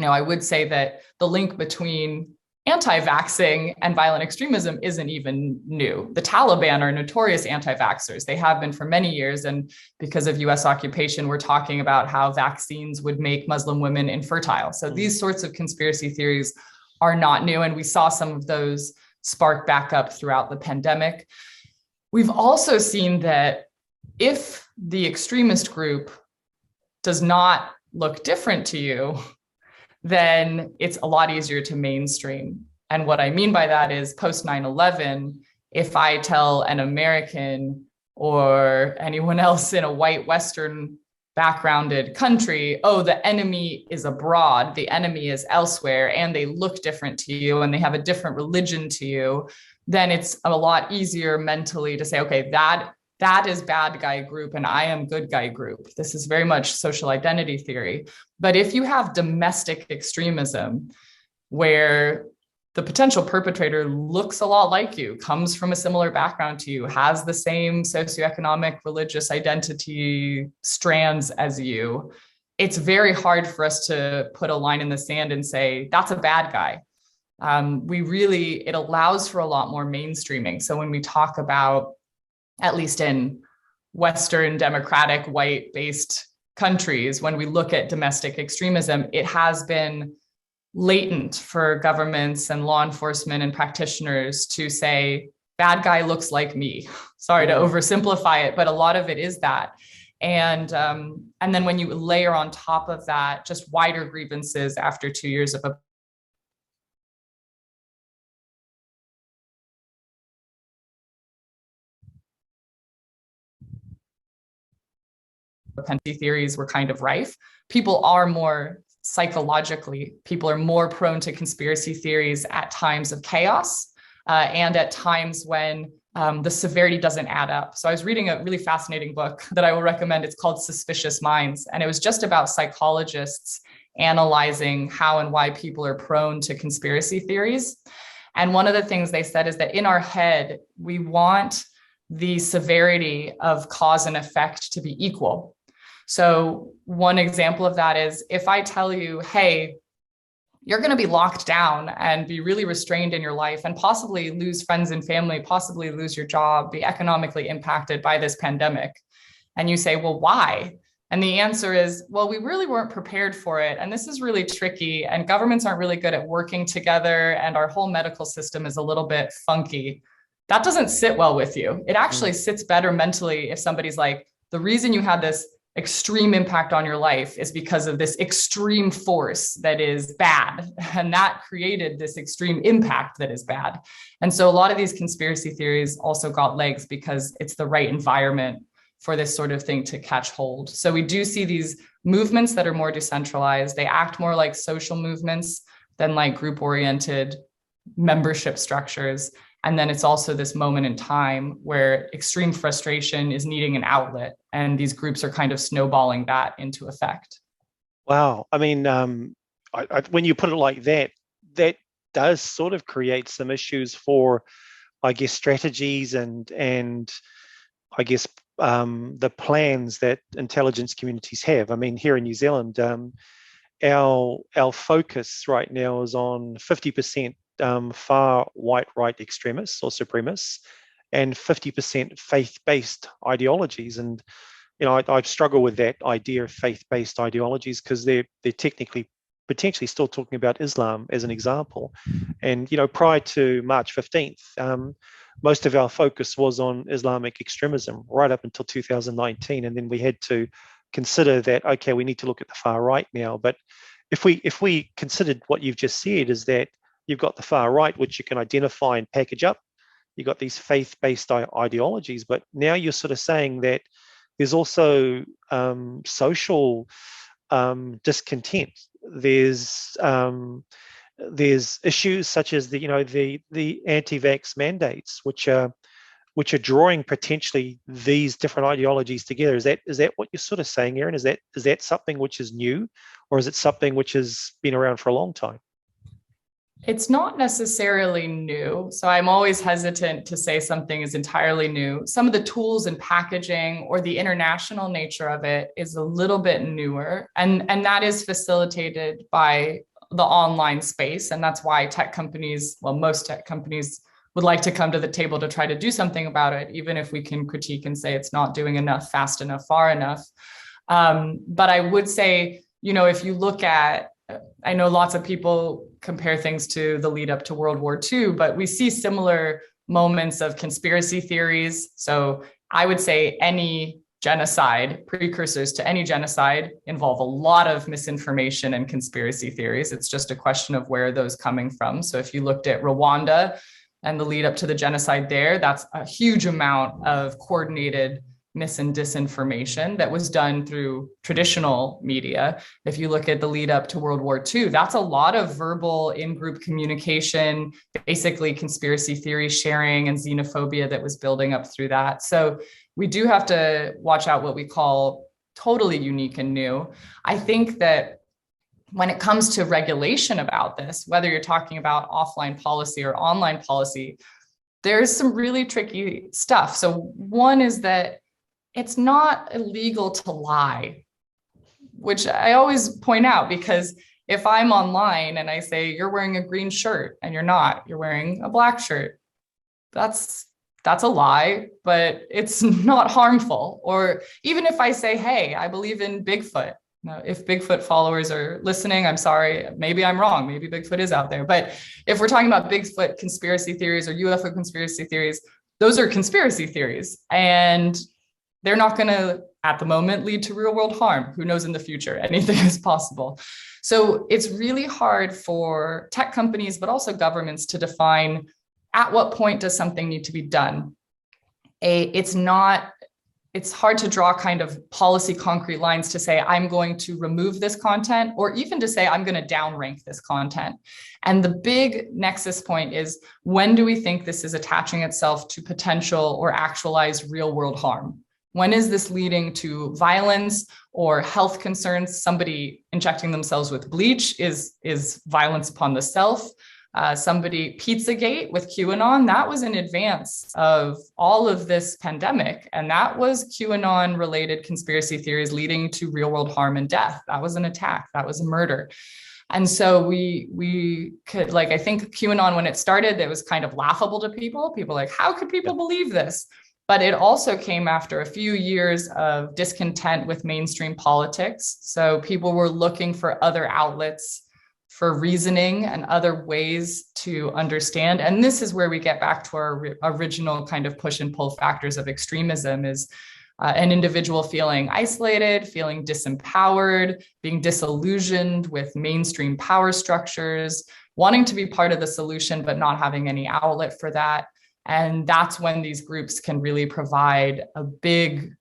I would say that the link between anti-vaxxing and violent extremism isn't even new. The Taliban are notorious anti-vaxxers. They have been for many years. And because of US occupation, we're talking about how vaccines would make Muslim women infertile. So these sorts of conspiracy theories are not new. And we saw some of those spark back up throughout the pandemic. We've also seen that if the extremist group does not look different to you, then it's a lot easier to mainstream. And what I mean by that is post 9/11, if I tell an American or anyone else in a white Western backgrounded country, oh, the enemy is abroad, the enemy is elsewhere, and they look different to you and they have a different religion to you, then it's a lot easier mentally to say, okay, that is bad guy group and I am good guy group. This is very much social identity theory. But if you have domestic extremism, where the potential perpetrator looks a lot like you, comes from a similar background to you, has the same socioeconomic, religious identity strands as you, it's very hard for us to put a line in the sand and say, that's a bad guy. It allows for a lot more mainstreaming. So when we talk about, at least in Western democratic white-based countries, when we look at domestic extremism, it has been latent for governments and law enforcement and practitioners to say, bad guy looks like me. Sorry to oversimplify it, but a lot of it is that. And then when you layer on top of that, just wider grievances after 2 years of a propensity theories were kind of rife. People are more prone to conspiracy theories at times of chaos and at times when the severity doesn't add up. So I was reading a really fascinating book that I will recommend. It's called Suspicious Minds. And it was just about psychologists analyzing how and why people are prone to conspiracy theories. And one of the things they said is that in our head, we want the severity of cause and effect to be equal. So one example of that is if I tell you, hey, you're going to be locked down and be really restrained in your life and possibly lose friends and family, possibly lose your job, be economically impacted by this pandemic. And you say, well, why? And the answer is, well, we really weren't prepared for it. And this is really tricky. And governments aren't really good at working together. And our whole medical system is a little bit funky. That doesn't sit well with you. It actually sits better mentally if somebody's like, the reason you had this extreme impact on your life is because of this extreme force that is bad. And that created this extreme impact that is bad. And so a lot of these conspiracy theories also got legs because it's the right environment for this sort of thing to catch hold. So we do see these movements that are more decentralized. They act more like social movements than like group-oriented membership structures. And then it's also this moment in time where extreme frustration is needing an outlet, and these groups are kind of snowballing that into effect. Wow. I mean, when you put it like that, that does sort of create some issues for, I guess, strategies and I guess the plans that intelligence communities have. I mean, here in New Zealand, our focus right now is on 50% far right extremists or supremacists and 50% faith-based ideologies. And I've struggled with that idea of faith-based ideologies because they're technically potentially still talking about Islam as an example. And prior to March 15th, most of our focus was on Islamic extremism right up until 2019, and then we had to consider that, okay, we need to look at the far right now. But if we considered what you've just said, is that you've got the far right, which you can identify and package up. You've got these faith-based ideologies, but now you're sort of saying that there's also social discontent. There's issues such as the anti-vax mandates, which are drawing potentially these different ideologies together. Is that what you're sort of saying, Erin? Is that something which is new, or is it something which has been around for a long time? It's not necessarily new. So I'm always hesitant to say something is entirely new. Some of the tools and packaging or the international nature of it is a little bit newer. And that is facilitated by the online space. And that's why tech companies, well, most tech companies would like to come to the table to try to do something about it, even if we can critique and say it's not doing enough, fast enough, far enough. But I would say, if you look at, I know lots of people compare things to the lead up to World War II, but we see similar moments of conspiracy theories. So I would say any genocide, precursors to any genocide, involve a lot of misinformation and conspiracy theories. It's just a question of where those coming from. So if you looked at Rwanda and the lead up to the genocide there, that's a huge amount of coordinated mis and disinformation that was done through traditional media. If you look at the lead up to World War II, that's a lot of verbal in-group communication, basically conspiracy theory sharing and xenophobia that was building up through that. So we do have to watch out what we call totally unique and new. I think that when it comes to regulation about this, whether you're talking about offline policy or online policy, there's some really tricky stuff. So one is that it's not illegal to lie, which I always point out, because if I'm online and I say, you're wearing a green shirt and you're not, you're wearing a black shirt, that's a lie, but it's not harmful. Or even if I say, hey, I believe in Bigfoot. Now, if Bigfoot followers are listening, I'm sorry, maybe I'm wrong. Maybe Bigfoot is out there. But if we're talking about Bigfoot conspiracy theories or UFO conspiracy theories, those are conspiracy theories. And they're not going to, at the moment, lead to real world harm. Who knows in the future? Anything is possible. So it's really hard for tech companies, but also governments, to define at what point does something need to be done. It's hard to draw kind of policy concrete lines to say, I'm going to remove this content, or even to say, I'm going to downrank this content. And the big nexus point is, when do we think this is attaching itself to potential or actualized real world harm? When is this leading to violence or health concerns? Somebody injecting themselves with bleach is violence upon the self. Pizzagate with QAnon, that was in advance of all of this pandemic. And that was QAnon related conspiracy theories leading to real world harm and death. That was an attack. That was a murder. And so we could, I think QAnon, when it started, it was kind of laughable to people. People like, how could people believe this? But it also came after a few years of discontent with mainstream politics. So people were looking for other outlets for reasoning and other ways to understand. And this is where we get back to our original kind of push and pull factors of extremism, is an individual feeling isolated, feeling disempowered, being disillusioned with mainstream power structures, wanting to be part of the solution, but not having any outlet for that. And that's when these groups can really provide a big,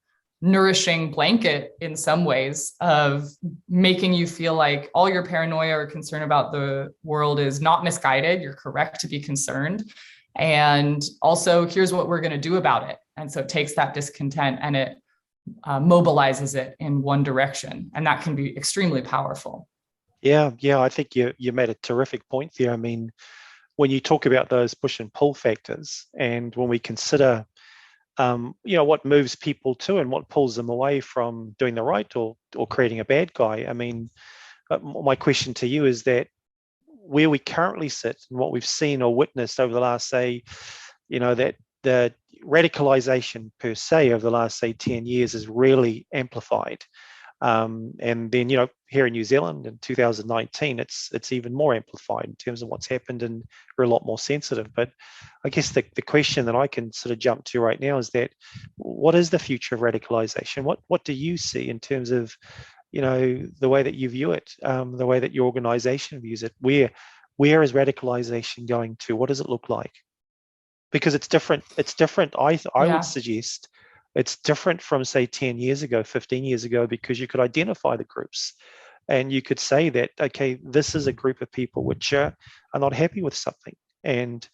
nourishing blanket in some ways of making you feel like all your paranoia or concern about the world is not misguided. You're correct to be concerned. And also, here's what we're going to do about it. And so it takes that discontent and it mobilizes it in one direction. And that can be extremely powerful. Yeah, I think you made a terrific point there. I mean, when you talk about those push and pull factors, and when we consider, what moves people to and what pulls them away from doing the right or creating a bad guy. I mean, my question to you is that where we currently sit and what we've seen or witnessed over the last, say, that the radicalization per se over the last, say, 10 years is really amplified. And then, here in New Zealand in 2019, it's even more amplified in terms of what's happened, and we're a lot more sensitive. But I guess the question that I can sort of jump to right now is that what is the future of radicalization? What do you see in terms of, the way that you view it, the way that your organization views it? Where is radicalization going to? What does it look like? Because it's different. It's different. I would suggest it's different from, say, 10 years ago, 15 years ago, because you could identify the groups and you could say that, okay, this is a group of people which are not happy with something. And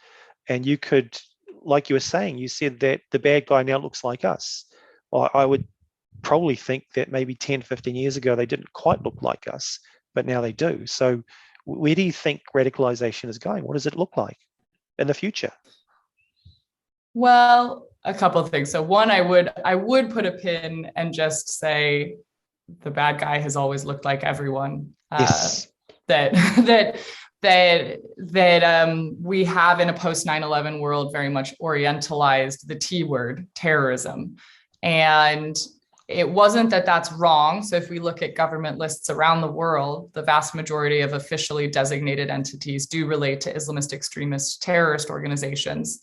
you could, like you were saying, you said that the bad guy now looks like us. Well, I would probably think that maybe 10, 15 years ago, they didn't quite look like us, but now they do. So where do you think radicalization is going? What does it look like in the future? Well, a couple of things. So one, I would put a pin and just say the bad guy has always looked like everyone. Yes. That we have in a post 9/11 world very much orientalized the T word, terrorism. And it wasn't that that's wrong. So if we look at government lists around the world, the vast majority of officially designated entities do relate to Islamist extremist terrorist organizations.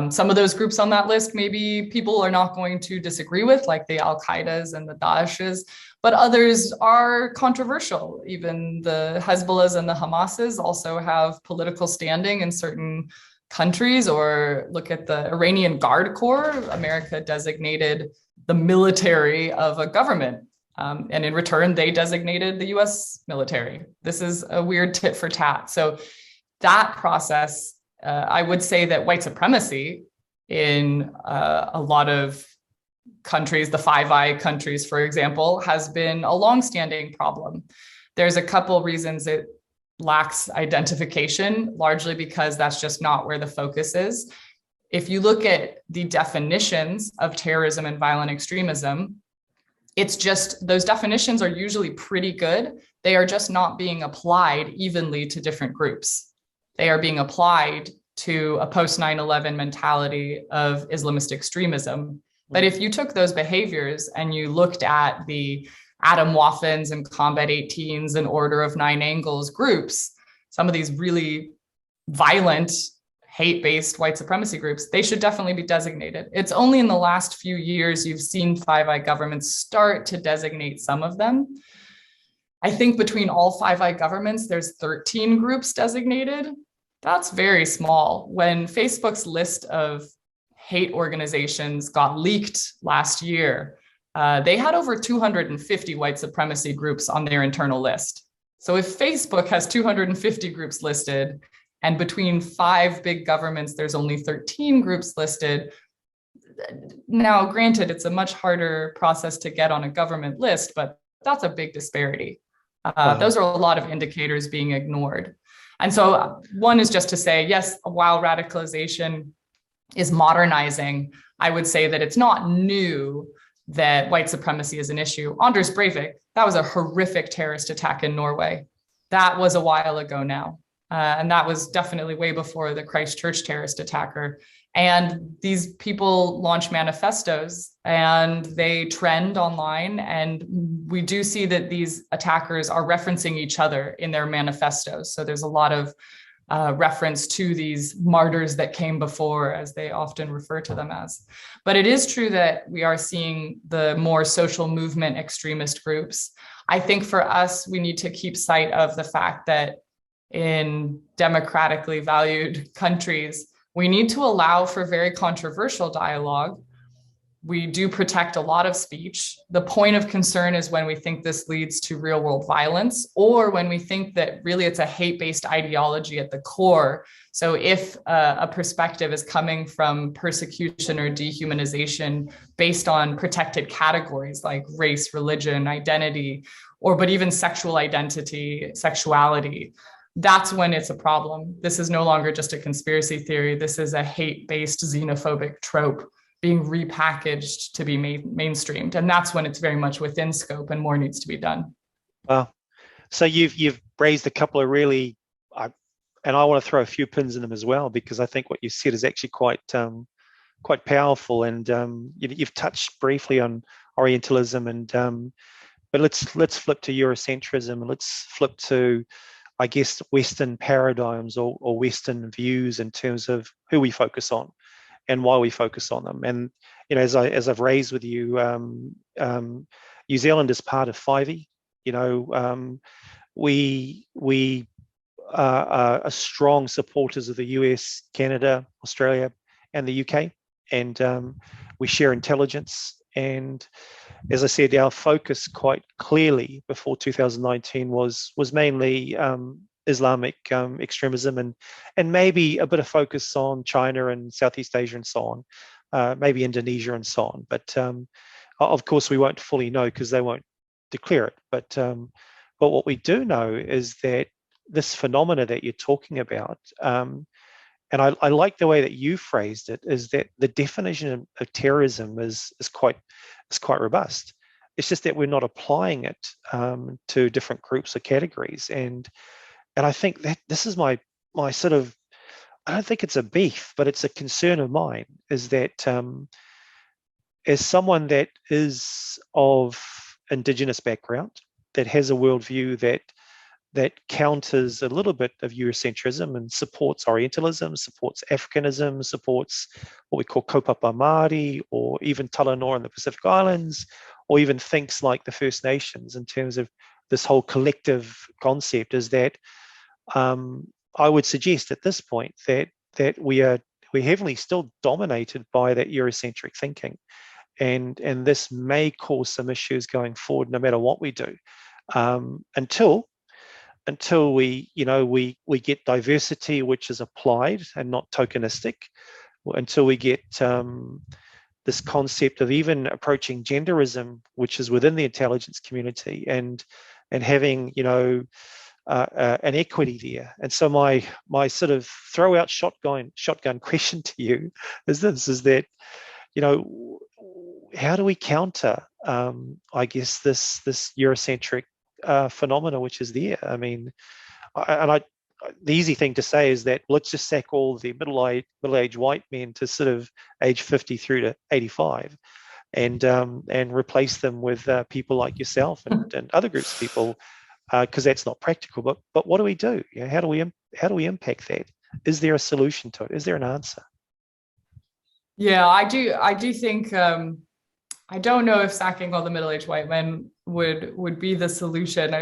Some of those groups on that list, maybe people are not going to disagree with, like the Al-Qaedas and the Daeshes, but others are controversial. Even the Hezbollahs and the Hamases also have political standing in certain countries. Or look at the Iranian Guard Corps. America designated the military of a government. And in return, they designated the US military. This is a weird tit for tat. So that process, I would say that white supremacy in a lot of countries, the Five Eyes countries, for example, has been a longstanding problem. There's a couple reasons it lacks identification, largely because that's just not where the focus is. If you look at the definitions of terrorism and violent extremism, it's just those definitions are usually pretty good. They are just not being applied evenly to different groups. They are being applied to a post 9/11 mentality of Islamist extremism. But if you took those behaviors and you looked at the Atom Waffens and Combat 18s and Order of Nine Angles groups, some of these really violent, hate-based white supremacy groups, they should definitely be designated. It's only in the last few years you've seen Five Eyes governments start to designate some of them. I think between all Five Eyes governments, there's 13 groups designated. That's very small. When Facebook's list of hate organizations got leaked last year, they had over 250 white supremacy groups on their internal list. So if Facebook has 250 groups listed, and between 5 big governments, there's only 13 groups listed. Now, granted, it's a much harder process to get on a government list, but that's a big disparity. Those are a lot of indicators being ignored. And so one is just to say, yes, while radicalization is modernizing, I would say that it's not new that white supremacy is an issue. Anders Breivik, that was a horrific terrorist attack in Norway. That was a while ago now. And that was definitely way before the Christchurch terrorist attacker. And these people launch manifestos and they trend online. And we do see that these attackers are referencing each other in their manifestos. So there's a lot of reference to these martyrs that came before, as they often refer to them as. But it is true that we are seeing the more social movement extremist groups. I think for us, we need to keep sight of the fact that in democratically valued countries, we need to allow for very controversial dialogue. We do protect a lot of speech. The point of concern is when we think this leads to real world violence, or when we think that really it's a hate-based ideology at the core. So if a perspective is coming from persecution or dehumanization based on protected categories like race, religion, identity, but even sexual identity, sexuality, that's when it's a problem. This is no longer just a conspiracy theory. This is a hate-based xenophobic trope being repackaged to be mainstreamed. And that's when it's very much within scope and more needs to be done. Well, so you've raised a couple of really, and I want to throw a few pins in them as well, because I think what you said is actually quite powerful. And you've touched briefly on Orientalism, and but let's flip to Eurocentrism, and let's flip to, I guess, Western paradigms or Western views in terms of who we focus on and why we focus on them. And as I've raised with you, New Zealand is part of 5E. We are strong supporters of the US, Canada, Australia, and the UK, and we share intelligence. And as I said, our focus quite clearly before 2019 was mainly Islamic extremism, and maybe a bit of focus on China and Southeast Asia and so on, maybe Indonesia and so on. But of course, we won't fully know because they won't declare it. But what we do know is that this phenomena that you're talking about, and I like the way that you phrased it, is that the definition of terrorism is quite robust. It's just that we're not applying it to different groups or categories. And I think that this is my sort of, I don't think it's a beef, but it's a concern of mine, is that as someone that is of Indigenous background, that has a worldview that counters a little bit of Eurocentrism and supports Orientalism, supports Africanism, supports what we call kaupapa Māori, or even Talanoa in the Pacific Islands, or even thinks like the First Nations in terms of this whole collective concept, is that I would suggest at this point that we're heavily still dominated by that Eurocentric thinking, and this may cause some issues going forward, no matter what we do, until we get diversity which is applied and not tokenistic, until we get this concept of even approaching genderism, which is within the intelligence community, and having an equity there. And so my sort of throw out shotgun question to you is that how do we counter I guess this Eurocentric phenomena which is there? I mean, the easy thing to say is that let's just sack all the middle-aged white men to sort of age 50 through to 85, and replace them with people like yourself and other groups of people, because that's not practical. But what do we do? How do we impact that? Is there a solution to it? Is there an answer? Yeah, I do think I don't know if sacking all the middle-aged white men would be the solution.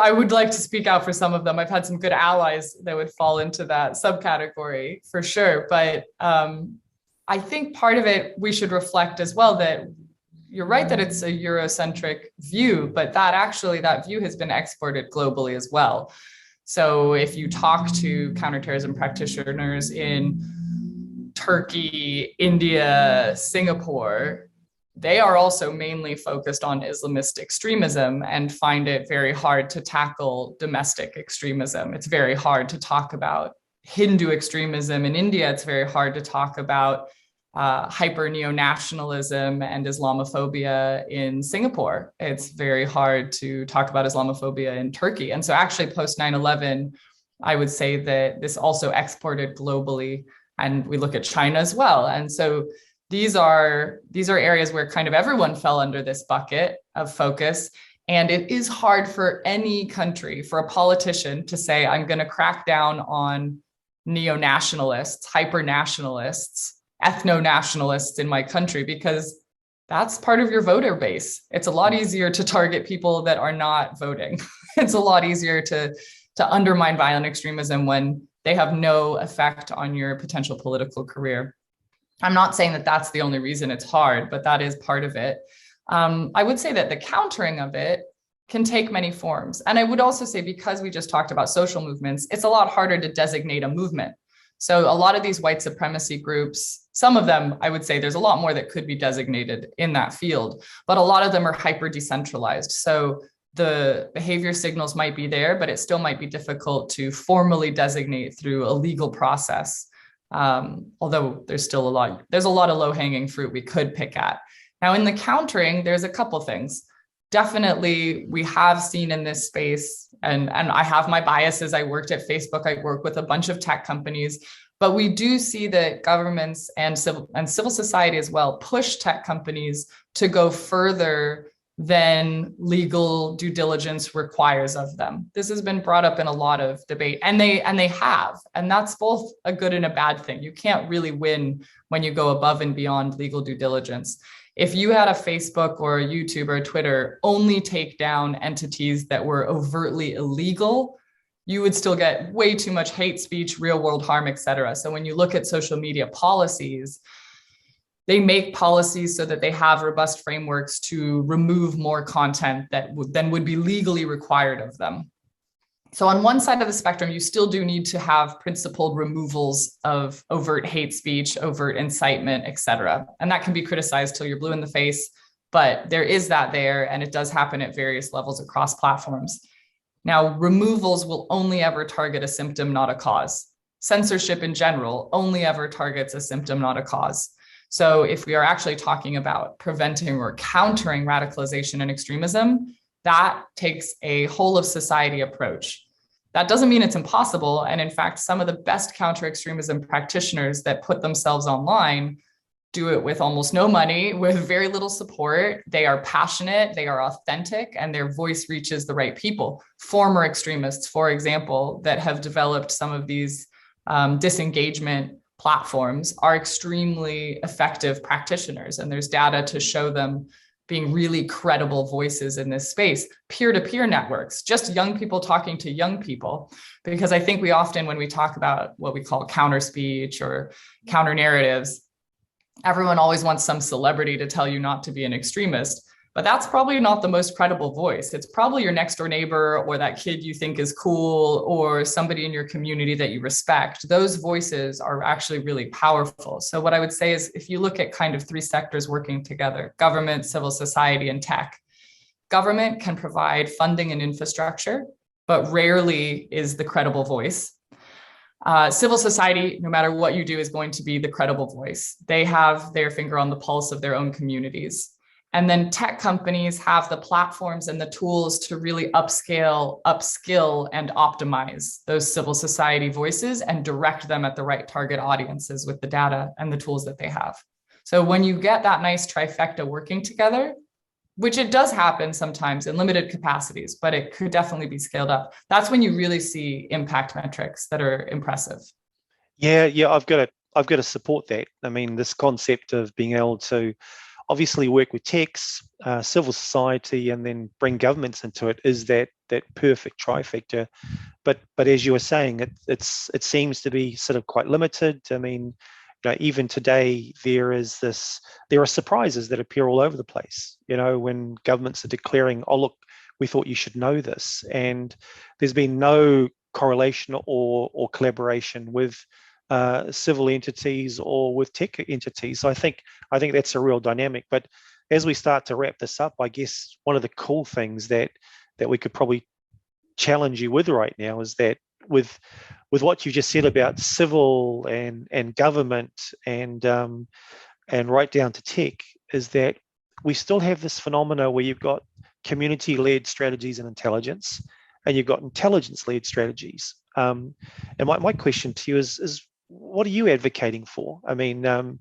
I would like to speak out for some of them. I've had some good allies that would fall into that subcategory for sure. But I think part of it, we should reflect as well that you're right that it's a Eurocentric view, but that view has been exported globally as well. So if you talk to counterterrorism practitioners in Turkey, India, Singapore, they are also mainly focused on Islamist extremism and find it very hard to tackle domestic extremism. It's very hard to talk about Hindu extremism in India. It's very hard to talk about hyper neo-nationalism and Islamophobia in Singapore. It's very hard to talk about Islamophobia in Turkey. And so actually post 9/11, I would say that this also exported globally, and we look at China as well. And so these are areas where kind of everyone fell under this bucket of focus. And it is hard for any country, for a politician to say, I'm going to crack down on neo-nationalists, hyper-nationalists, ethno-nationalists in my country, because that's part of your voter base. It's a lot easier to target people that are not voting. It's a lot easier to undermine violent extremism when they have no effect on your potential political career. I'm not saying that that's the only reason it's hard, but that is part of it. I would say that the countering of it can take many forms. And I would also say, because we just talked about social movements, it's a lot harder to designate a movement. So a lot of these white supremacy groups, some of them, I would say there's a lot more that could be designated in that field, but a lot of them are hyper decentralized. So the behavior signals might be there, but it still might be difficult to formally designate through a legal process. Although there's a lot of low-hanging fruit we could pick at. Now, in the countering, there's a couple things. Definitely, we have seen in this space, and I have my biases. I worked at Facebook. I work with a bunch of tech companies, but we do see that governments and civil society as well push tech companies to go further than legal due diligence requires of them. This has been brought up in a lot of debate, and they have, and that's both a good and a bad thing. You can't really win when you go above and beyond legal due diligence. If you had a Facebook or a YouTube or a Twitter only take down entities that were overtly illegal, you would still get way too much hate speech, real world harm, et cetera. So when you look at social media policies, they make policies so that they have robust frameworks to remove more content that than would be legally required of them. So on one side of the spectrum, you still do need to have principled removals of overt hate speech, overt incitement, et cetera. And that can be criticized till you're blue in the face, but there is that there, and it does happen at various levels across platforms. Now, removals will only ever target a symptom, not a cause. Censorship in general only ever targets a symptom, not a cause. So if we are actually talking about preventing or countering radicalization and extremism, that takes a whole of society approach. That doesn't mean it's impossible. And in fact, some of the best counter-extremism practitioners that put themselves online do it with almost no money, with very little support. They are passionate, they are authentic, and their voice reaches the right people. Former extremists, for example, that have developed some of these disengagement platforms are extremely effective practitioners, and there's data to show them being really credible voices in this space. Peer-to-peer networks, just young people talking to young people. Because I think we often, when we talk about what we call counter speech or counter narratives, everyone always wants some celebrity to tell you not to be an extremist. But that's probably not the most credible voice. It's probably your next door neighbor or that kid you think is cool or somebody in your community that you respect. Those voices are actually really powerful. So what I would say is, if you look at kind of three sectors working together, government, civil society, and tech, government can provide funding and infrastructure, but rarely is the credible voice. Civil society, no matter what you do, is going to be the credible voice. They have their finger on the pulse of their own communities. And then tech companies have the platforms and the tools to really upskill, and optimize those civil society voices and direct them at the right target audiences with the data and the tools that they have. So when you get that nice trifecta working together, which it does happen sometimes in limited capacities, but it could definitely be scaled up, that's when you really see impact metrics that are impressive. Yeah, I've got to support that. I mean, this concept of being able to obviously work with techs, civil society, and then bring governments into it is that perfect trifecta. But as you were saying, it seems to be sort of quite limited. I mean, even today there are surprises that appear all over the place. When governments are declaring, "Oh, look, we thought you should know this," and there's been no correlation or collaboration with civil entities or with tech entities. So I think that's a real dynamic. But as we start to wrap this up, I guess one of the cool things that we could probably challenge you with right now is that with what you just said about civil and government and right down to tech, is that we still have this phenomena where you've got community-led strategies and intelligence, and you've got intelligence-led strategies. And my question to you is what are you advocating for? I mean,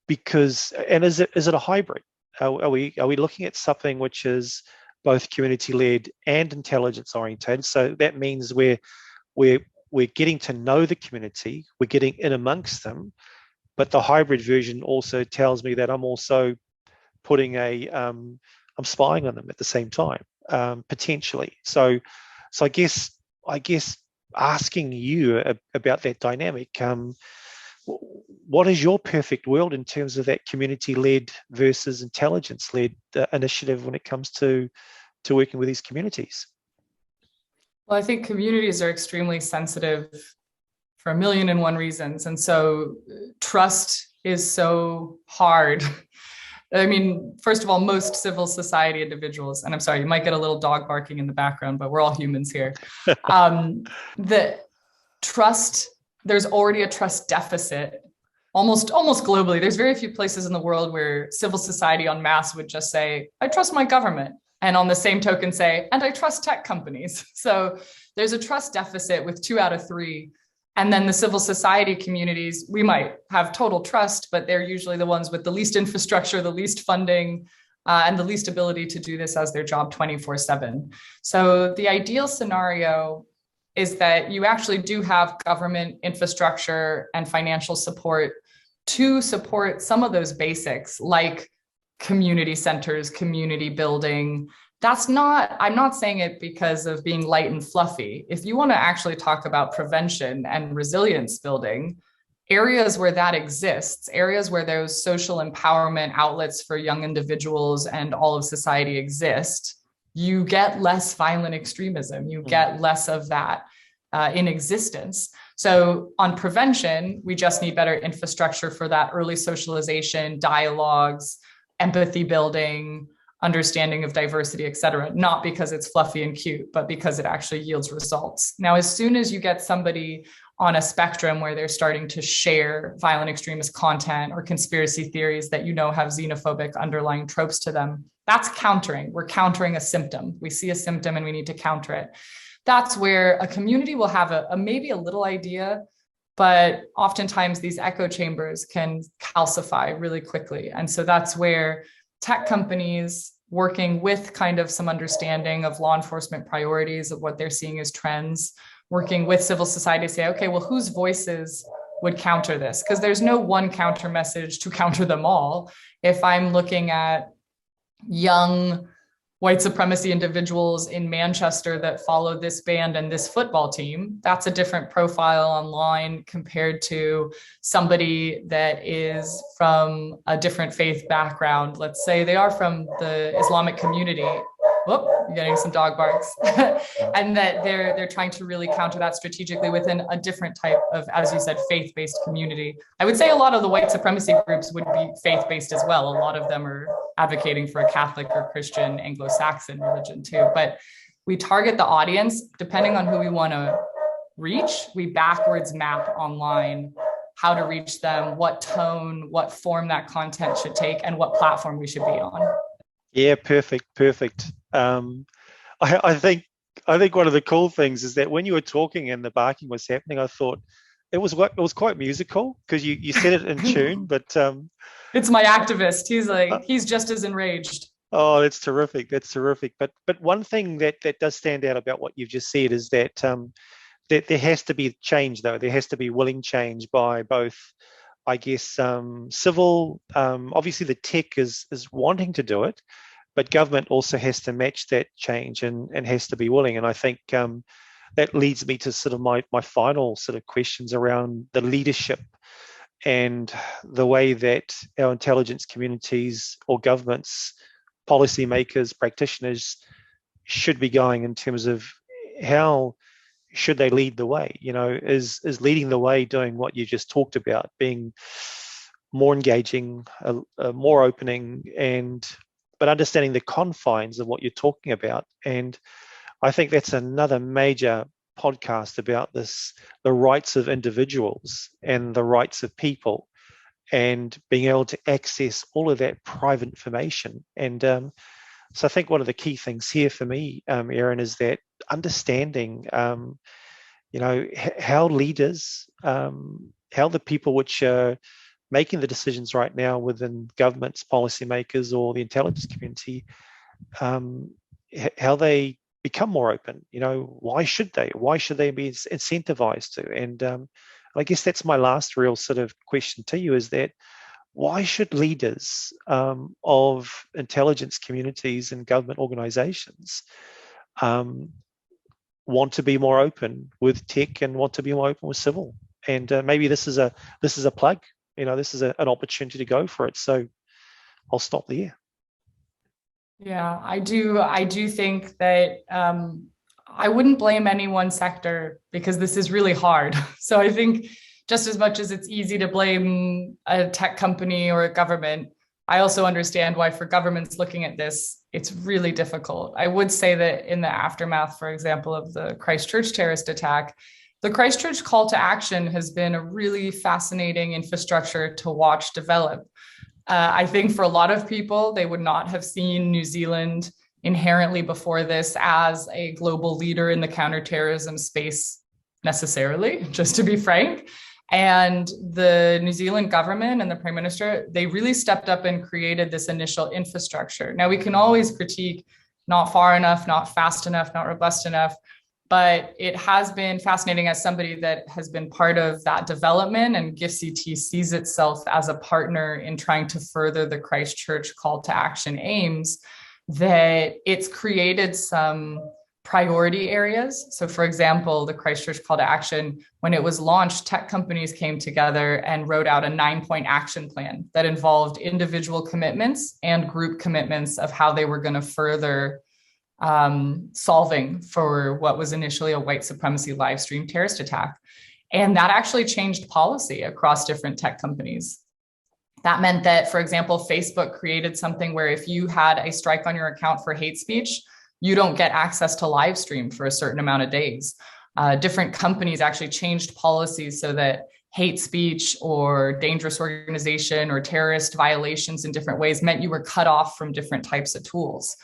because, and is it a hybrid? Are we looking at something which is both community-led and intelligence-oriented? So that means we're we're getting to know the community, we're getting in amongst them, but the hybrid version also tells me that I'm also putting I'm spying on them at the same time, potentially. So I guess asking you about that dynamic, what is your perfect world in terms of that community-led versus intelligence-led initiative when it comes to working with these communities? Well, I think communities are extremely sensitive for 1,000,001 reasons. And so trust is so hard. I mean, first of all, most civil society individuals, and I'm sorry, you might get a little dog barking in the background, but we're all humans here. The trust, there's already a trust deficit almost globally. There's very few places in the world where civil society en masse would just say, I trust my government. And on the same token say, and I trust tech companies. So there's a trust deficit with 2 out of 3. And then the civil society communities, we might have total trust, but they're usually the ones with the least infrastructure, the least funding, and the least ability to do this as their job 24/7. So the ideal scenario is that you actually do have government infrastructure and financial support to support some of those basics, like community centers, community building. I'm not saying it because of being light and fluffy. If you want to actually talk about prevention and resilience building, areas where that exists, areas where those social empowerment outlets for young individuals and all of society exist, you get less violent extremism, you get less of that in existence. So on prevention, we just need better infrastructure for that early socialization, dialogues, empathy building, understanding of diversity, et cetera, not because it's fluffy and cute, but because it actually yields results. Now, as soon as you get somebody on a spectrum where they're starting to share violent extremist content or conspiracy theories that have xenophobic underlying tropes to them, that's countering. We're countering a symptom. We see a symptom and we need to counter it. That's where a community will have maybe a little idea, but oftentimes these echo chambers can calcify really quickly. And so that's where tech companies working with kind of some understanding of law enforcement priorities of what they're seeing as trends, working with civil society to say, okay, well, whose voices would counter this? Because there's no one counter message to counter them all. If I'm looking at young white supremacy individuals in Manchester that follow this band and this football team, that's a different profile online compared to somebody that is from a different faith background. Let's say they are from the Islamic community. Whoop, you're getting some dog barks. And that they're trying to really counter that strategically within a different type of, as you said, faith-based community. I would say a lot of the white supremacy groups would be faith-based as well. A lot of them are advocating for a Catholic or Christian Anglo-Saxon religion too. But we target the audience depending on who we want to reach. We backwards map online how to reach them, what tone, what form that content should take, and what platform we should be on. Yeah, perfect. I think one of the cool things is that when you were talking and the barking was happening, I thought it was quite musical because you said it in tune, but it's my activist. He's just as enraged. Oh, that's terrific. But one thing that does stand out about what you've just said is that that there has to be change, though. There has to be willing change by both, I guess, civil. Obviously, the tech is wanting to do it, but government also has to match that change and has to be willing. And I think that leads me to sort of my final sort of questions around the leadership and the way that our intelligence communities or governments, policymakers, practitioners should be going in terms of how should they lead the way. Is leading the way doing what you just talked about, being more engaging, more opening, but understanding the confines of what you're talking about. And I think that's another major podcast about this, the rights of individuals and the rights of people, and being able to access all of that private information. And so I think one of the key things here for me, Erin, is that understanding, how leaders, how the people which are making the decisions right now within governments, policymakers, or the intelligence community, how they become more open. Why should they? Why should they be incentivized to? And I guess that's my last real sort of question to you, is that why should leaders of intelligence communities and government organizations want to be more open with tech and want to be more open with civil? And maybe this is a plug. This is an opportunity to go for it. So I'll stop there. Yeah, I do think that I wouldn't blame any one sector, because this is really hard. So I think just as much as it's easy to blame a tech company or a government, I also understand why for governments looking at this, it's really difficult. I would say that in the aftermath, for example, of the Christchurch terrorist attack, the Christchurch call to action has been a really fascinating infrastructure to watch develop. I think for a lot of people, they would not have seen New Zealand inherently before this as a global leader in the counterterrorism space necessarily, just to be frank. And the New Zealand government and the Prime Minister, they really stepped up and created this initial infrastructure. Now, we can always critique not far enough, not fast enough, not robust enough, but it has been fascinating as somebody that has been part of that development, and GIFCT sees itself as a partner in trying to further the Christchurch call to action aims, that it's created some priority areas. So for example, the Christchurch call to action, when it was launched, tech companies came together and wrote out a 9-point action plan that involved individual commitments and group commitments of how they were going to further solving for what was initially a white supremacy live stream terrorist attack. And that actually changed policy across different tech companies. That meant that, for example, Facebook created something where if you had a strike on your account for hate speech, you don't get access to live stream for a certain amount of days. Different companies actually changed policies so that hate speech or dangerous organization or terrorist violations in different ways meant you were cut off from different types of tools.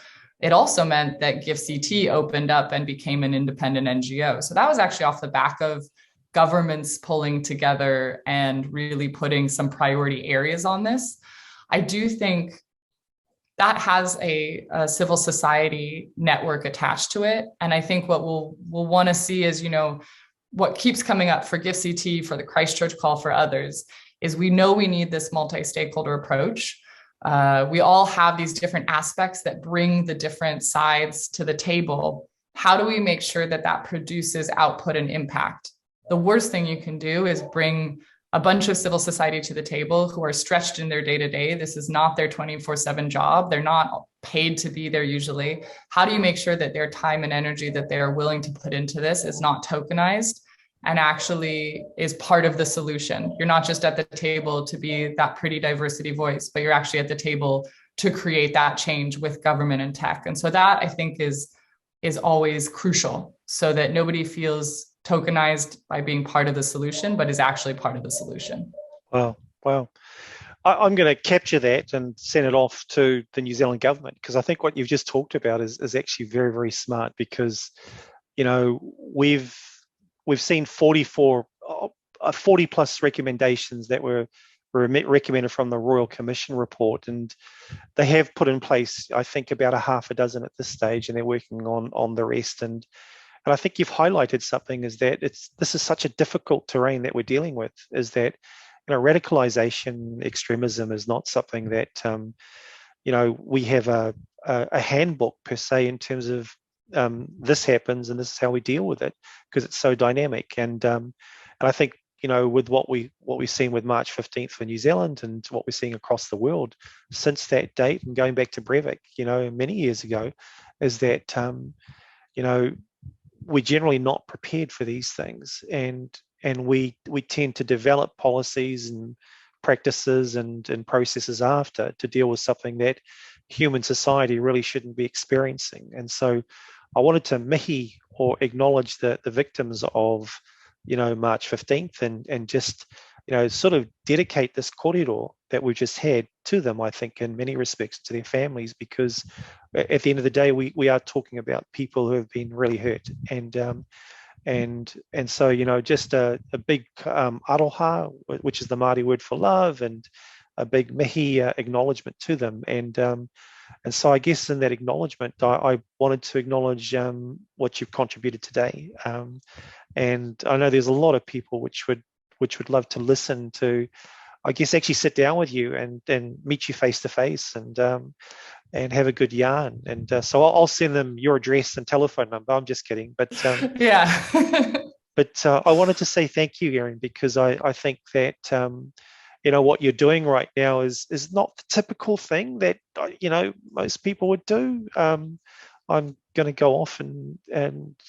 It also meant that GIFCT opened up and became an independent NGO. So that was actually off the back of governments pulling together and really putting some priority areas on this. I do think that has a civil society network attached to it. And I think what we'll want to see is, what keeps coming up for GIFCT, for the Christchurch call, for others, is we know we need this multi-stakeholder approach. We all have these different aspects that bring the different sides to the table. How do we make sure that that produces output and impact? The worst thing you can do is bring a bunch of civil society to the table who are stretched in their day-to-day. This is not their 24/7 job. They're not paid to be there usually. How do you make sure that their time and energy that they're willing to put into this is not tokenized and actually is part of the solution? You're not just at the table to be that pretty diversity voice, but you're actually at the table to create that change with government and tech. And so that, I think, is always crucial, so that nobody feels tokenized by being part of the solution, but is actually part of the solution. Wow. I'm going to capture that and send it off to the New Zealand government, because I think what you've just talked about is actually very, very smart, because, we've seen 40 plus recommendations that were recommended from the Royal Commission report, and they have put in place, I think, about a half a dozen at this stage, and they're working on the rest. And I think you've highlighted something, is that this is such a difficult terrain that we're dealing with, is that, radicalisation extremism is not something that, we have a handbook per se in terms of this happens and this is how we deal with it, because it's so dynamic. And I think, with what we've seen with March 15th for New Zealand and what we're seeing across the world since that date, and going back to Breivik, many years ago, is that, we're generally not prepared for these things, and we tend to develop policies and practices and processes after to deal with something that human society really shouldn't be experiencing. And so I wanted to mihi, or acknowledge the victims of March 15th, and just sort of dedicate this korero that we've just had to them, I think, in many respects, to their families, because at the end of the day, we are talking about people who have been really hurt. And so, just a big aroha, which is the Māori word for love, and a big mihi acknowledgement to them. And And so I guess in that acknowledgement, I wanted to acknowledge what you've contributed today. And I know there's a lot of people which would love to listen to, I guess, actually sit down with you and meet you face to face and have a good yarn. And so I'll send them your address and telephone number. I'm just kidding. But yeah. but I wanted to say thank you, Erin, because I think that what you're doing right now is not the typical thing that most people would do. I'm going to go off and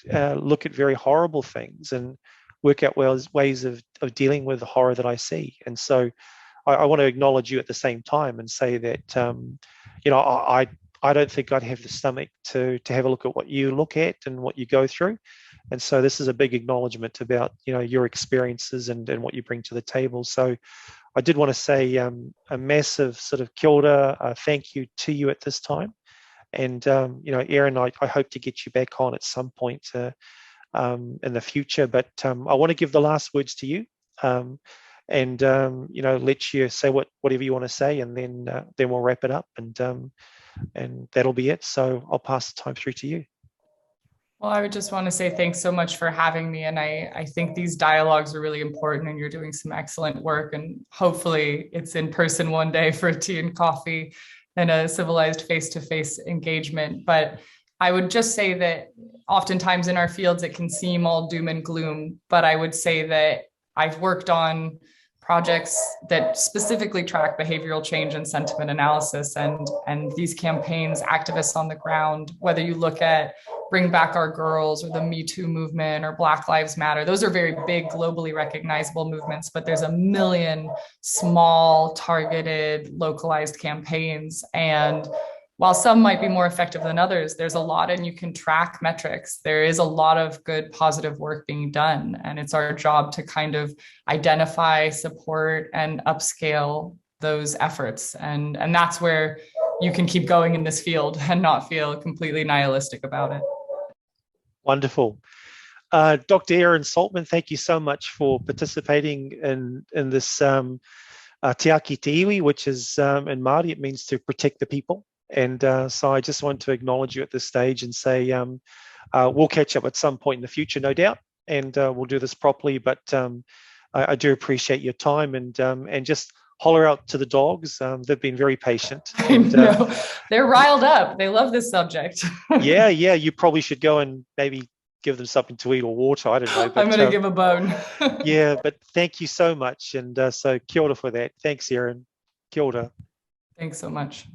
look at very horrible things and work out ways of dealing with the horror that I see. And so I want to acknowledge you at the same time and say that I don't think I'd have the stomach to have a look at what you look at and what you go through. And so this is a big acknowledgement about your experiences and what you bring to the table. So I did want to say a massive sort of kia ora, thank you to you at this time. And Erin, I hope to get you back on at some point in the future. But I want to give the last words to you, and let you say whatever you want to say, and then we'll wrap it up, and that'll be it. So I'll pass the time through to you. Well, I would just want to say thanks so much for having me. And I think these dialogues are really important, and you're doing some excellent work. And hopefully it's in person one day for a tea and coffee and a civilized face-to-face engagement. But I would just say that oftentimes in our fields, it can seem all doom and gloom. But I would say that I've worked on projects that specifically track behavioral change and sentiment analysis, and these campaigns, activists on the ground, whether you look at Bring Back Our Girls or the Me Too movement or Black Lives Matter, those are very big, globally recognizable movements, but there's a million small, targeted, localized campaigns. And while some might be more effective than others, there's a lot, and you can track metrics. There is a lot of good, positive work being done. And it's our job to kind of identify, support, and upscale those efforts. And that's where you can keep going in this field and not feel completely nihilistic about it. Wonderful. Dr. Erin Saltman, thank you so much for participating in this Te Aki Te Iwi, which is in Māori, it means to protect the people. And so I just want to acknowledge you at this stage and say we'll catch up at some point in the future, no doubt, and we'll do this properly. But I do appreciate your time, and just holler out to the dogs. They've been very patient. And, they're riled up. They love this subject. yeah, you probably should go and maybe give them something to eat or water. I don't know. But, I'm going to give a bone. Yeah, but thank you so much. And so kia ora for that. Thanks, Erin. Kia ora. Thanks so much.